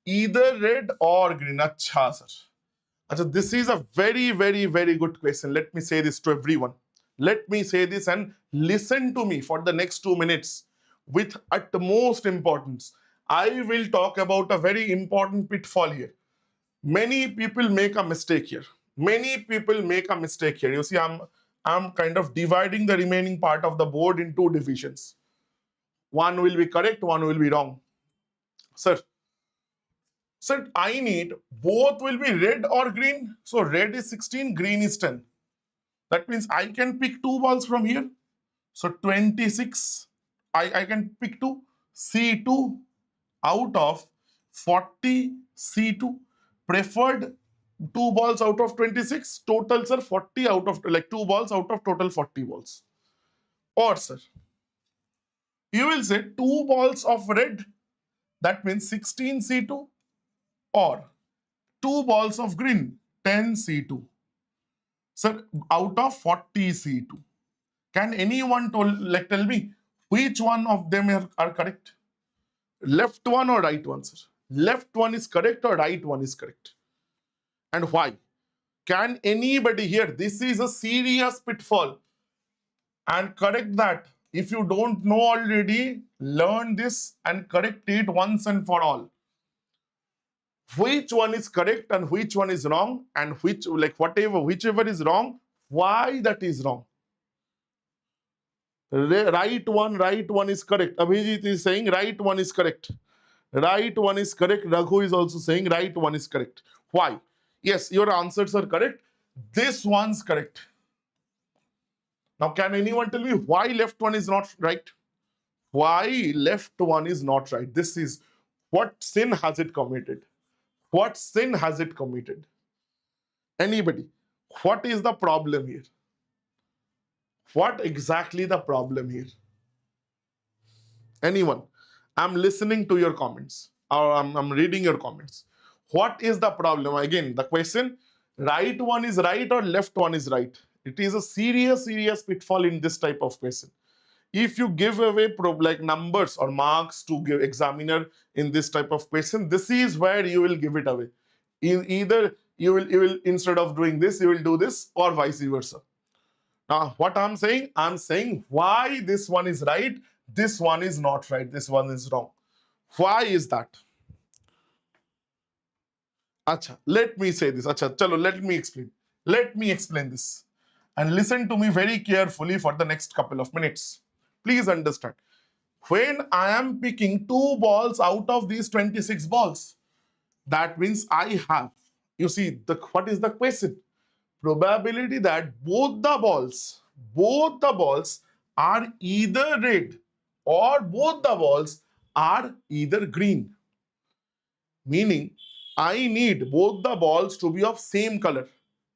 either red or green. Acha, sir. Acha, this is a very, very, very good question. Let me say this to everyone. Let me say this and listen to me for the next 2 minutes with utmost importance. I will talk about a very important pitfall here. Many people make a mistake here. Many people make a mistake here. You see, I'm kind of dividing the remaining part of the board in two divisions. One will be correct, one will be wrong. Sir, I need both will be red or green. So red is 16, green is 10. That means I can pick two balls from here. So 26, I can pick two. C2 out of 40 C2. Preferred two balls out of 26. Totals are 40 out of, like two balls out of total 40 balls. Or, sir, you will say two balls of red. That means 16 C2. Or two balls of green, 10 C2. Sir, out of 40 C2. Can anyone tell me which one of them are correct? Left one or right one, sir? Left one is correct or right one is correct? And why? Can anybody here? This is a serious pitfall. And correct that. If you don't know already, learn this and correct it once and for all. Which one is correct and which one is wrong, and whichever is wrong, why that is wrong. Right one is correct. Abhijit is saying right one is correct. Right one is correct. Raghu is also saying right one is correct. Why? Yes, your answers are correct. This one's correct. Now, can anyone tell me why left one is not right? Why left one is not right? This is what sin has it committed? What sin has it committed? Anybody? What is the problem here? What exactly the problem here? Anyone? I'm listening to your comments, or I'm reading your comments. What is the problem? Again, the question, right one is right or left one is right? It is a serious pitfall in this type of question. If you give away like numbers or marks to give examiner in this type of question, this is where you will give it away. Either you will instead of doing this, you will do this, or vice versa. Now, what I'm saying why this one is right, this one is not right, this one is wrong. Why is that? Acha, let me say this. Acha, chalo, let me explain. Let me explain this. And listen to me very carefully for the next couple of minutes. Please understand. When I am picking 2 balls out of these 26 balls, that means I have, you see, what is the question? Probability that both the balls are either red or both the balls are either green. Meaning, I need both the balls to be of same color.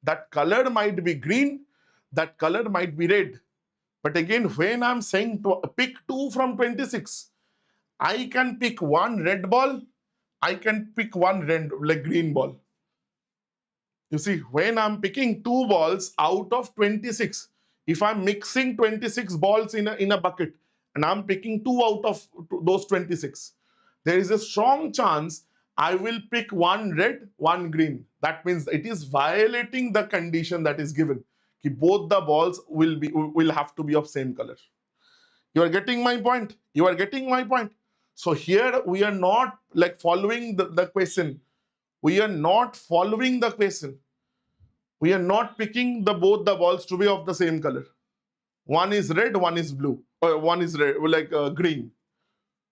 That color might be green, that color might be red. But again, when I'm saying to pick 2 from 26, I can pick one red ball, I can pick one green ball. You see, when I'm picking 2 balls out of 26, if I'm mixing 26 balls in a bucket and I'm picking 2 out of those 26, there is a strong chance I will pick one red, one green. That means it is violating the condition that is given. Both the balls will have to be of same color. You are getting my point? You are getting my point? So here we are not like following the question. We are not following the question. We are not picking both the balls to be of the same color. One is red, one is blue, or one is red, green.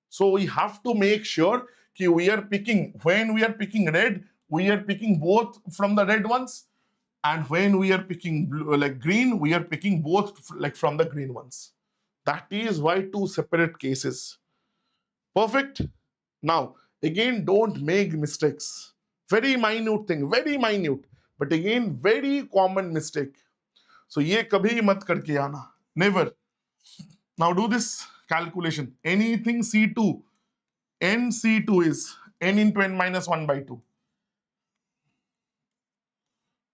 So we have to make sure when we are picking red, we are picking both from the red ones, and when we are picking blue, green, we are picking both from the green ones. That is why 2 separate cases. Perfect. Now, again, don't make mistakes. Very minute thing, very minute, but again, very common mistake. So, ये कभी मत करके आना. Never. Now, do this calculation. Anything C2, NC2 is n into n minus 1 by 2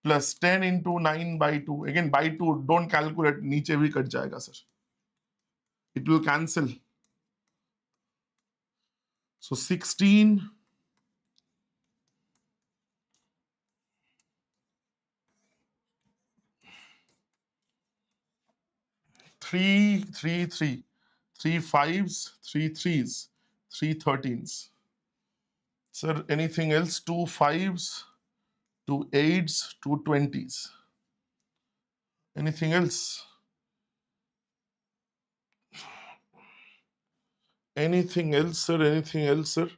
plus 10 into 9 by 2. Again, by 2, don't calculate. नीचे भी cut जाएगा, sir. It will cancel. So, 16. 3, 3, 3, 3 5s, 3 3s, 3 13s. Sir, anything else? 2 5s, 2 8s, 2 20s. Anything else? Anything else, sir? Anything else, sir?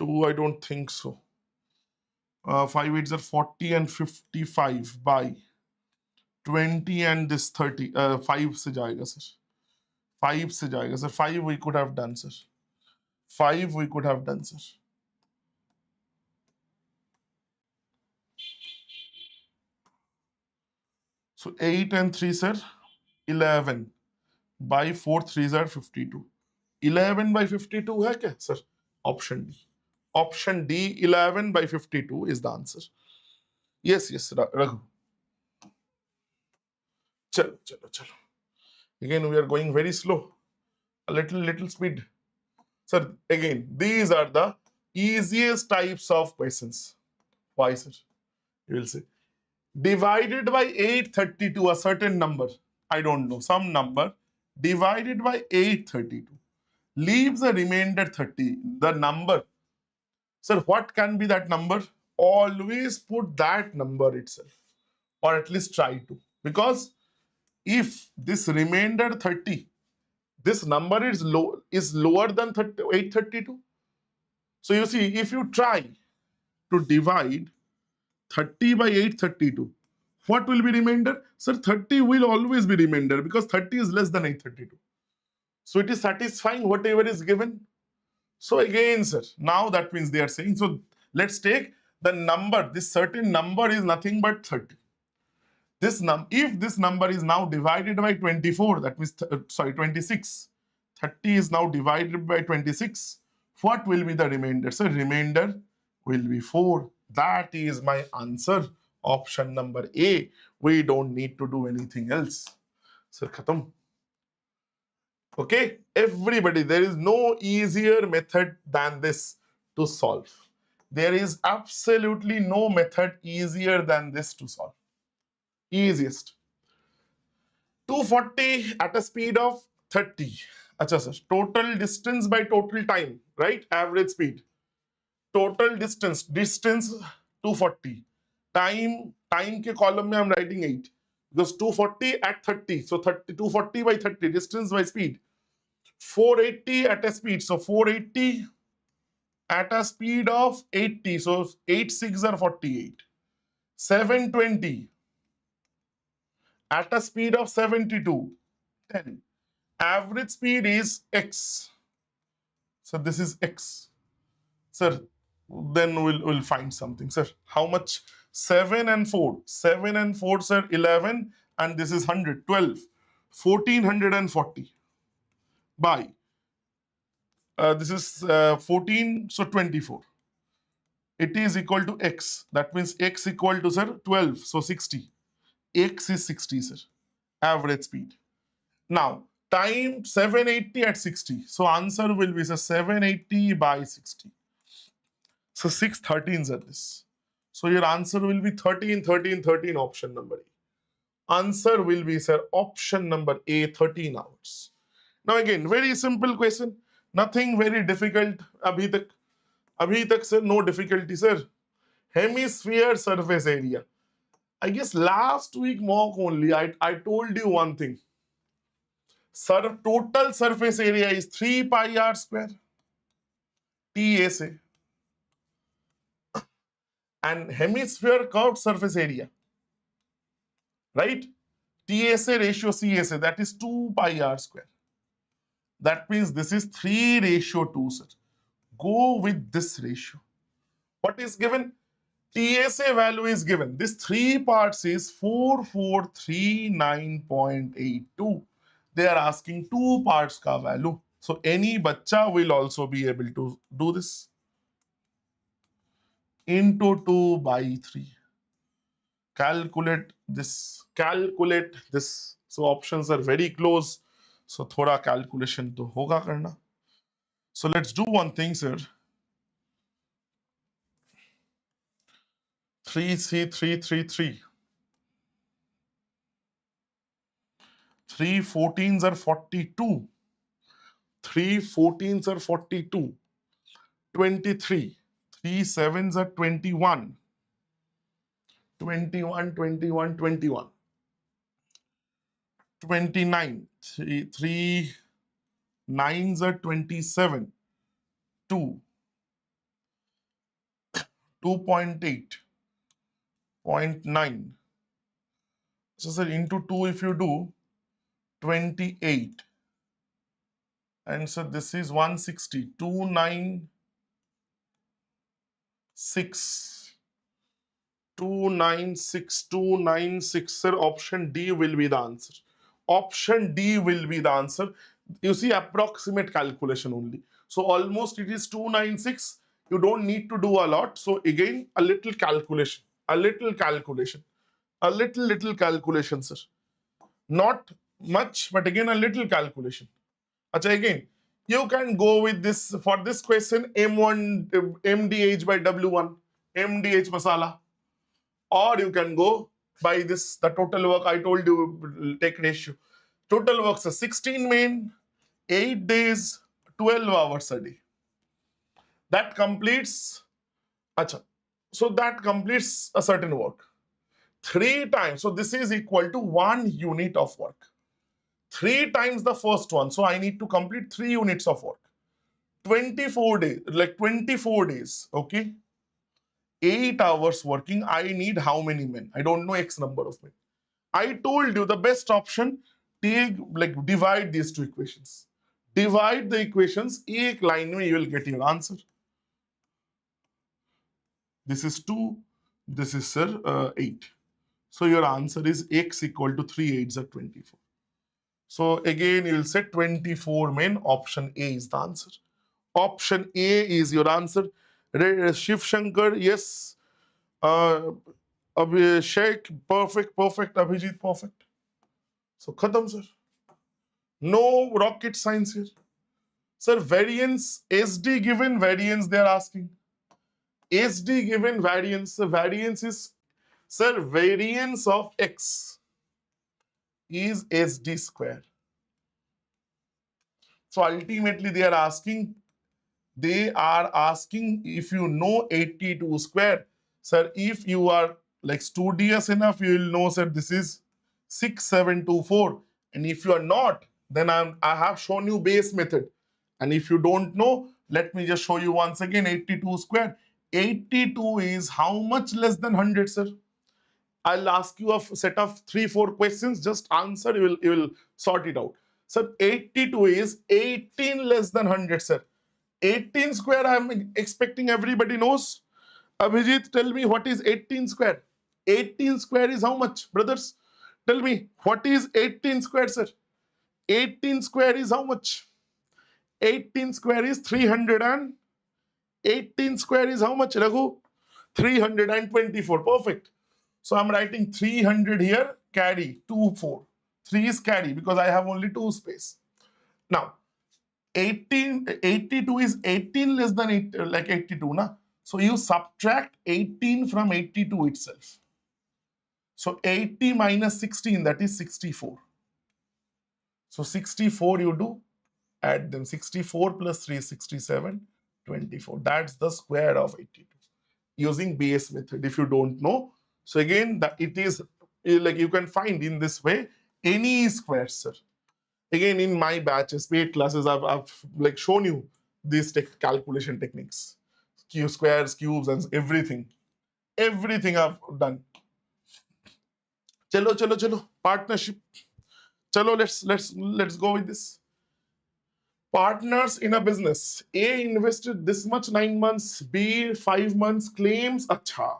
2, I don't think so. 5 8s are 40 and 55 by 20 and this 30. 5 se jayega, sir. 5 se jayega, sir. 5 we could have done, sir. 5 we could have done, sir. So 8 and 3, sir. 11 by 4 3s are 52. 11 by 52 है क्या, sir? Option D. Option D, 11 by 52 is the answer. Yes, Raghu. Chalo. Again, we are going very slow. A little speed. Sir, again, these are the easiest types of questions. Why, sir? You will say. Divided by 832, a certain number. I don't know, some number. divided by 832 leaves a remainder 30. The number, sir, what can be that number? Always put that number itself, or at least try to. Because if this remainder 30, this number is lower than 832. So you see, if you try to divide 30 by 832, what will be remainder? Sir, 30 will always be remainder because 30 is less than 832. So it is satisfying whatever is given. So again, sir, now that means they are saying, so let's take the number, this certain number is nothing but 30. If this number is now divided by 24, that means, 26, 30 is now divided by 26, what will be the remainder? So remainder will be 4. That is my answer, option number A. We don't need to do anything else. Sir, khatam. Okay, everybody, there is no easier method than this to solve. There is absolutely no method easier than this to solve. Easiest. 240 at a speed of 30. Acha sir, total distance by total time, right? Average speed. Total distance 240. Time ke column mein I'm writing 8. Because 240 at 30. So 240 by 30, distance by speed. 480 at a speed. So 480 at a speed of 80. So 8 6 are 48. 720 at a speed of 72. 10. Average speed is x. So this is x. Sir, then we'll find something. Sir, how much? 7 and 4. 7 and 4, sir, 11. And this is 100, 12. 1440 by, this is 14, so 24. It is equal to x. That means x equal to, sir, 12, so 60. X is 60, sir. Average speed. Now, time 780 at 60. So answer will be, sir, 780 by 60. So 6 13s are this. So your answer will be 13, 13, 13, option number A. Answer will be, sir, option number A, 13 hours. Now again, very simple question. Nothing very difficult. Abhi tak, sir, no difficulty, sir. Hemisphere surface area. I guess last week mock only, I told you one thing. Sir, total surface area is 3 pi r square. TSA. And hemisphere curved surface area, right? TSA ratio CSA, that is 2 pi r square. That means this is 3:2, sir. Go with this ratio. What is given? TSA value is given. This 3 parts is 4439.82. They are asking 2 parts ka value. So any bacha will also be able to do this. Into 2 by 3. Calculate this. Calculate this. So options are very close. So thoda calculation to hoga karna. So let's do one thing, sir. 3C333. 3 14s are 42. 3 14s are 42. 23. 3 7s are 21. 21, 21, 21. 29. 3 9s are 27. 2. 2.8. 0.9. So, sir, into 2 if you do, 28. And so this is 160. 296. 296. 296. Sir, option D will be the answer. Option D will be the answer. You see, approximate calculation only. So almost it is 296. You don't need to do a lot. So again, a little calculation. A little calculation. A little calculation, sir. Not much, but again, a little calculation. Acha, again, you can go with this, for this question, M1, MDH by W1, MDH masala. Or you can go by this, the total work I told you, take ratio. Total works are 16 men, 8 days, 12 hours a day. That completes, acha, so that completes a certain work. 3 times, so this is equal to 1 unit of work. 3 times the first one, so I need to complete 3 units of work. 24 days, like 24 days, okay? 8 hours working, I need how many men? I don't know X number of men. I told you the best option, take, like divide these two equations. Divide the equations, एक line में you will get your answer. This is 2, this is sir 8. So your answer is X equal to 3 8s are 24. So again you will say 24 men, option A is the answer. Option A is your answer. Shiv Shankar, yes. Sheikh, perfect, perfect. Abhijit, perfect. So khatam sir. No rocket science here. Sir, variance, SD given variance they are asking. SD given variance. The variance is, sir, variance of X is SD square. So ultimately they are asking if you know 82 square. Sir, if you are like studious enough, you will know, sir, this is 6724. And if you are not, then I have shown you base method. And if you don't know, let me just show you once again 82 square. 82 is how much less than 100, sir? I'll ask you a set of 3-4 questions. Just answer, you will sort it out. Sir, 82 is 18 less than 100, sir. 18 square, I'm expecting everybody knows. Abhijit, tell me what is 18 square? 18 square is how much, brothers? Tell me, what is 18 square, sir? 18 square is how much? 18 square is 300 and 18 square is how much, Raghu? 324. Perfect. So I'm writing 300 here, carry 2, 4. 3 is carry because I have only 2 space. Now, 82 is 18 less than 8, like 82, na? So you subtract 18 from 82 itself. So 80 minus 16, that is 64. So 64 you do, add them. 64 plus 3 is 67, 24. That's the square of 82 using base method if you don't know. So again, it is like you can find in this way any square, sir. Again, in my batches, paid classes, I've like shown you these calculation techniques, squares, cubes, and everything. Everything I've done. Chalo, chalo, chalo. Partnership. Chalo, let's go with this. Partners in a business. A invested this much 9 months. B 5 months. Claims. Acha.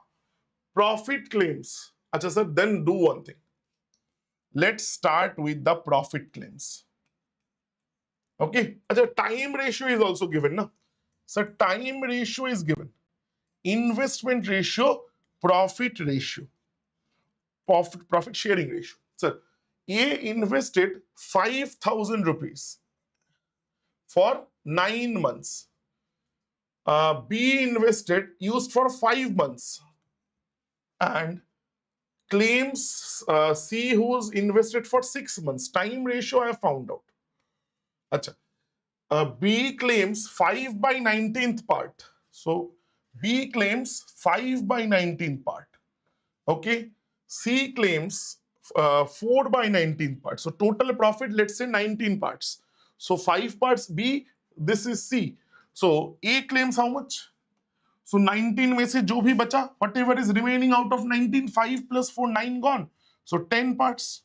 Profit claims. Acha sir. Then do one thing. Let's start with the profit claims. Okay. Acha, time ratio is also given, na? So time ratio is given. Investment ratio, profit ratio, profit sharing ratio. So A invested 5,000 rupees for 9 months. B invested, used for 5 months. And claims C who's invested for 6 months. Time ratio I have found out. Achha. B claims 5 by 19th part. So B claims 5 by 19th part. Okay. C claims 4 by 19th part. So total profit, let's say 19 parts. So 5 parts B, this is C. So A claims how much? So 19 में से जो भी बचा, whatever is remaining out of 19, 5 plus 4, 9 gone. So 10 parts.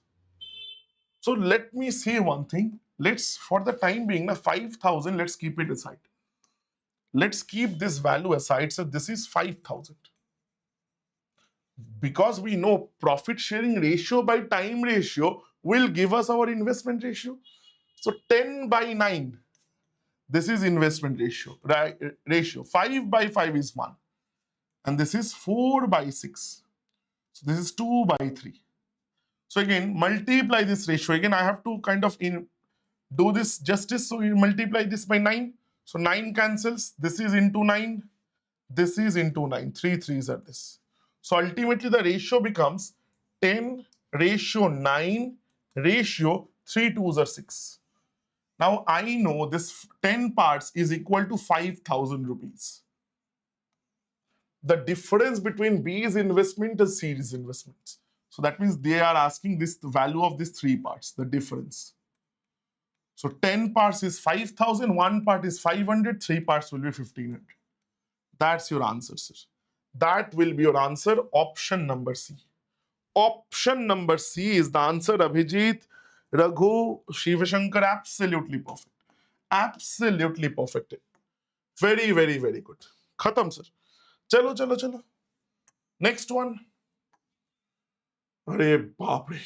So let me say one thing. Let's, for the time being, 5,000, let's keep it aside. Let's keep this value aside. So this is 5,000. Because we know profit sharing ratio by time ratio will give us our investment ratio. So 10 by 9, this is investment ratio, right? Ratio 5 by 5 is 1. And this is 4 by 6. So this is 2 by 3. So again, multiply this ratio. Again, I have to kind of do this justice. So you multiply this by 9. So 9 cancels. This is into 9. This is into 9. 3 3s are this. So ultimately the ratio becomes 10 ratio 9 ratio 3 twos are 6. Now I know this 10 parts is equal to 5,000 rupees. The difference between B's investment and C's investments. So that means they are asking this the value of these 3 parts, the difference. So 10 parts is 5,000, 1 part is 500, 3 parts will be 1,500. That's your answer, sir. That will be your answer, option number C. Option number C is the answer, Abhijit, Raghu, Shivashankar, absolutely perfect. Absolutely perfect. Very, very, very good. Khatam, sir. Chalo, chalo, chalo. Next one. अरे बाप रे,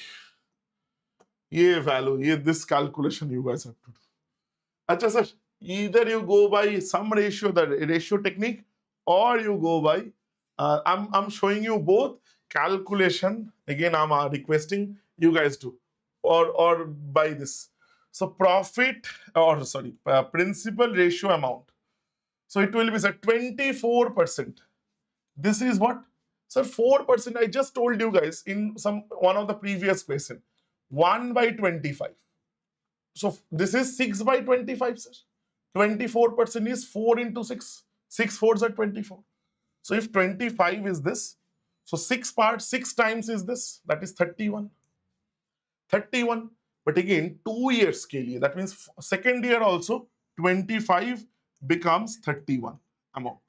ये value, ये this calculation you guys have to do. अच्छा sir, either you go by sum ratio, the ratio technique, or you go by I'm showing you both calculation. Again, I'm requesting you guys to, or by this. So profit, or sorry, principal ratio amount. So it will be sir 24%. This is what? Sir, 4%. I just told you guys in one of the previous question. 1 by 25. So this is 6 by 25, sir. 24% is 4 into 6. 6 fours are 24. So if 25 is this, so 6 parts, 6 times is this, that is 31. 31. But again, 2 years scale. That means second year also 25 becomes 31 amount.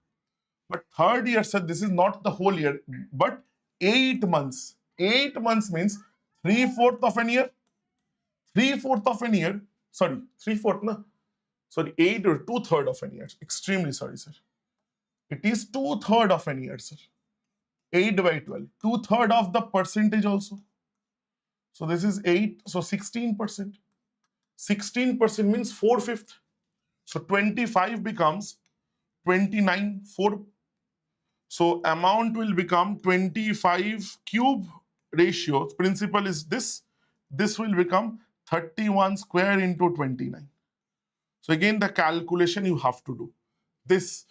But third year, sir, this is not the whole year, but 8 months. 8 months means 3/4 of an year. 3/4 of an year. Sorry, 3/4, no. Sorry, 8 or 2/3 of an year. Extremely sorry, sir. It is 2/3 of an year, sir. 8 by 12. 2/3 of the percentage also. So this is 8. So 16%. 16% means 4/5. So 25 becomes 29. 4. So amount will become 25 cube ratio. Principal is this. This will become 31 square into 29. So again, the calculation you have to do. This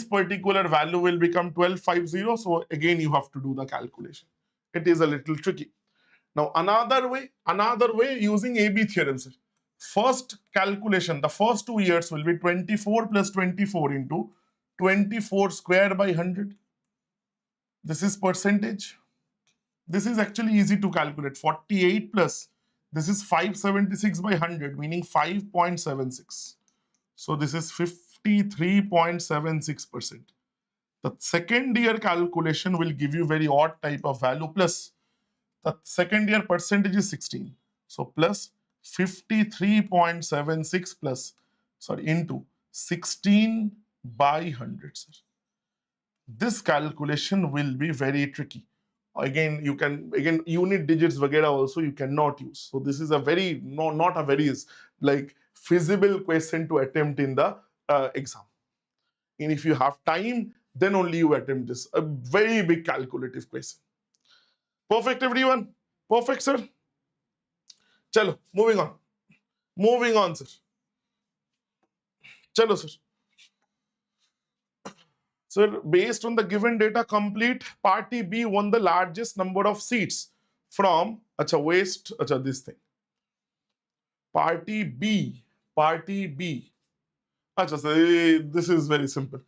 particular value will become 1250. So again, you have to do the calculation. It is a little tricky. Now another way using AB theorem, sir. First calculation, the first 2 years will be 24 plus 24 into 24 square by 100. This is percentage. This is actually easy to calculate. 48 plus, this is 576 by 100, meaning 5.76. So this is 53.76%. The second year calculation will give you very odd type of value, plus the second year percentage is 16. So plus 53.76 plus, sorry, into 16 by 100, sir. This calculation will be very tricky. Again, unit digits vagera also you cannot use. So this is a very, not a very like feasible question to attempt in the exam. And if you have time, then only you attempt this. A very big calculative question. Perfect, everyone? Perfect, sir? Chalo, moving on. Moving on, sir. Chalo, sir. Sir, based on the given data complete, party B won the largest number of seats from this thing. Party B. Acha, sir, this is very simple.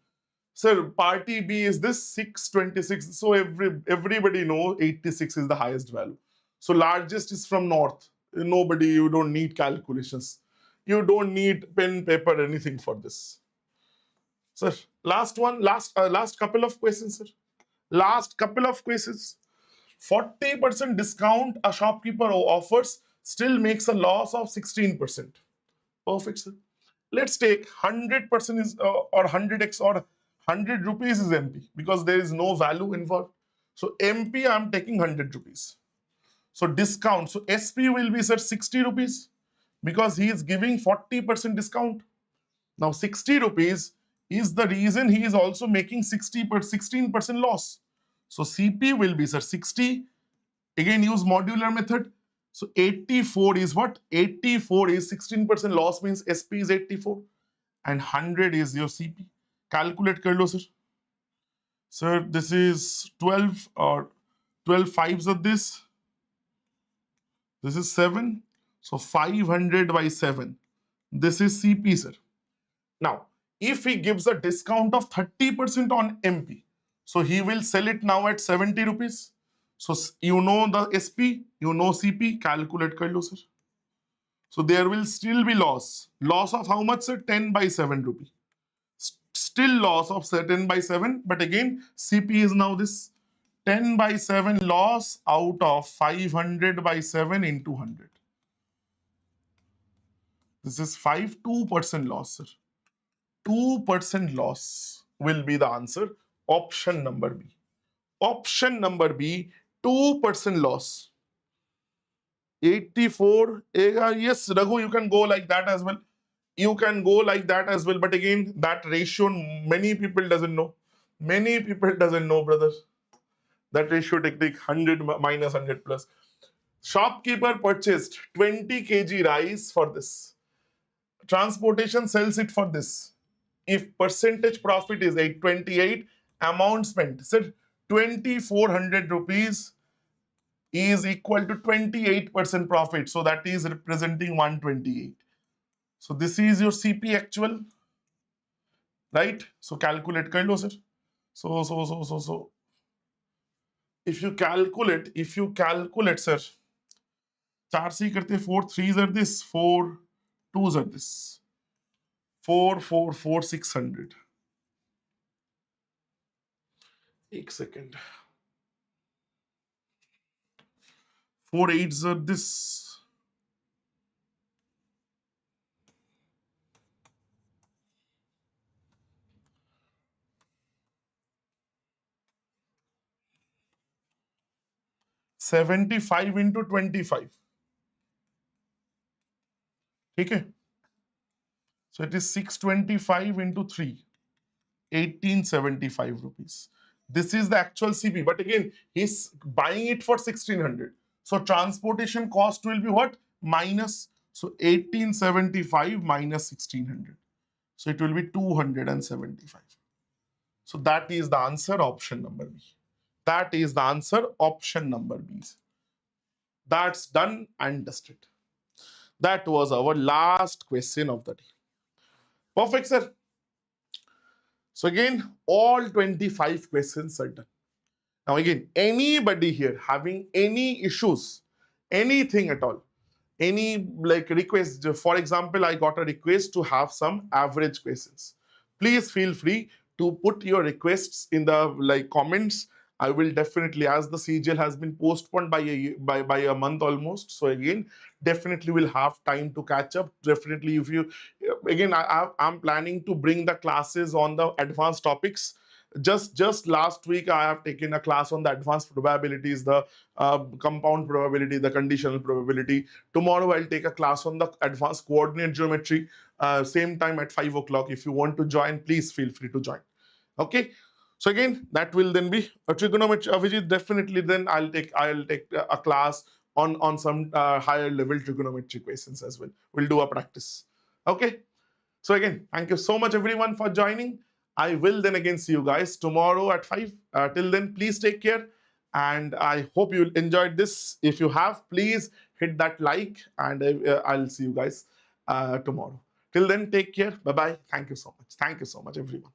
Sir, party B is this 626. So everybody knows 86 is the highest value. So largest is from north. Nobody, you don't need calculations. You don't need pen, paper, anything for this. Sir, last couple of questions, sir. Last couple of questions. 40% discount a shopkeeper offers still makes a loss of 16%. Perfect, sir. Let's take 100% is or 100x or 100 rupees is MP because there is no value involved. So MP, I'm taking 100 rupees. So discount. So SP will be, sir, 60 rupees because he is giving 40% discount. Now 60 rupees is the reason he is also making 16% loss. So CP will be, sir, 60. Again, use modular method. So 84 is what? 84 is 16% loss, means SP is 84. And 100 is your CP. Calculate kar lo, sir. Sir, this is 12 or 12 fives of this. This is 7. So 500 by 7. This is CP, sir. Now, if he gives a discount of 30% on MP, so he will sell it now at 70 rupees. So you know the SP, you know CP, calculate kar lo, sir. So there will still be loss. Loss of how much, sir? 10 by 7 rupee. Still loss of 10 by 7, but again, CP is now this 10 by 7 loss out of 500 by 7 into 100. This is 2% loss, sir. 2% loss will be the answer. Option number B. Option number B, 2% loss. 84. Yes, Raghu, you can go like that as well. You can go like that as well. But again, that ratio, many people doesn't know. Many people doesn't know, brother. That ratio technique, 100 minus 100 plus. Shopkeeper purchased 20 kg rice for this. Transportation sells it for this. If percentage profit is 828, amount spent, said 2400 rupees is equal to 28% profit. So that is representing 128. So this is your CP actual, right? So calculate kar lo, sir. So if you calculate, sir, 4 से ही करते 4 3s are this, 4 2s are this, 4 600. एक second. 4 8s are this. 75 into 25. ठीक है? So it is 625 into 3. 1875 rupees. This is the actual CP, but again, he's buying it for 1600. So transportation cost will be what? Minus. So 1875 minus 1600. So it will be 275. So that is the answer, option number B. That is the answer, option number B. That's done and dusted. That was our last question of the day. Perfect, sir. So again, all 25 questions are done. Now again, anybody here having any issues, anything at all, any like request, for example, I got a request to have some average questions. Please feel free to put your requests in the like comments. I will definitely, as the CGL has been postponed by a month almost. So again, definitely will have time to catch up. Definitely, if you again, I'm planning to bring the classes on the advanced topics. Just last week, I have taken a class on the advanced probabilities, the compound probability, the conditional probability. Tomorrow, I'll take a class on the advanced coordinate geometry, same time at 5 o'clock. If you want to join, please feel free to join. Okay. So again, that will then be a trigonometry. Avijit, definitely then I'll take a class on some higher level trigonometry questions as well. We'll do a practice. Okay. So again, thank you so much everyone for joining. I will then again see you guys tomorrow at 5. Till then, please take care. And I hope you enjoyed this. If you have, please hit that like and I'll see you guys tomorrow. Till then, take care. Bye-bye. Thank you so much. Thank you so much, everyone.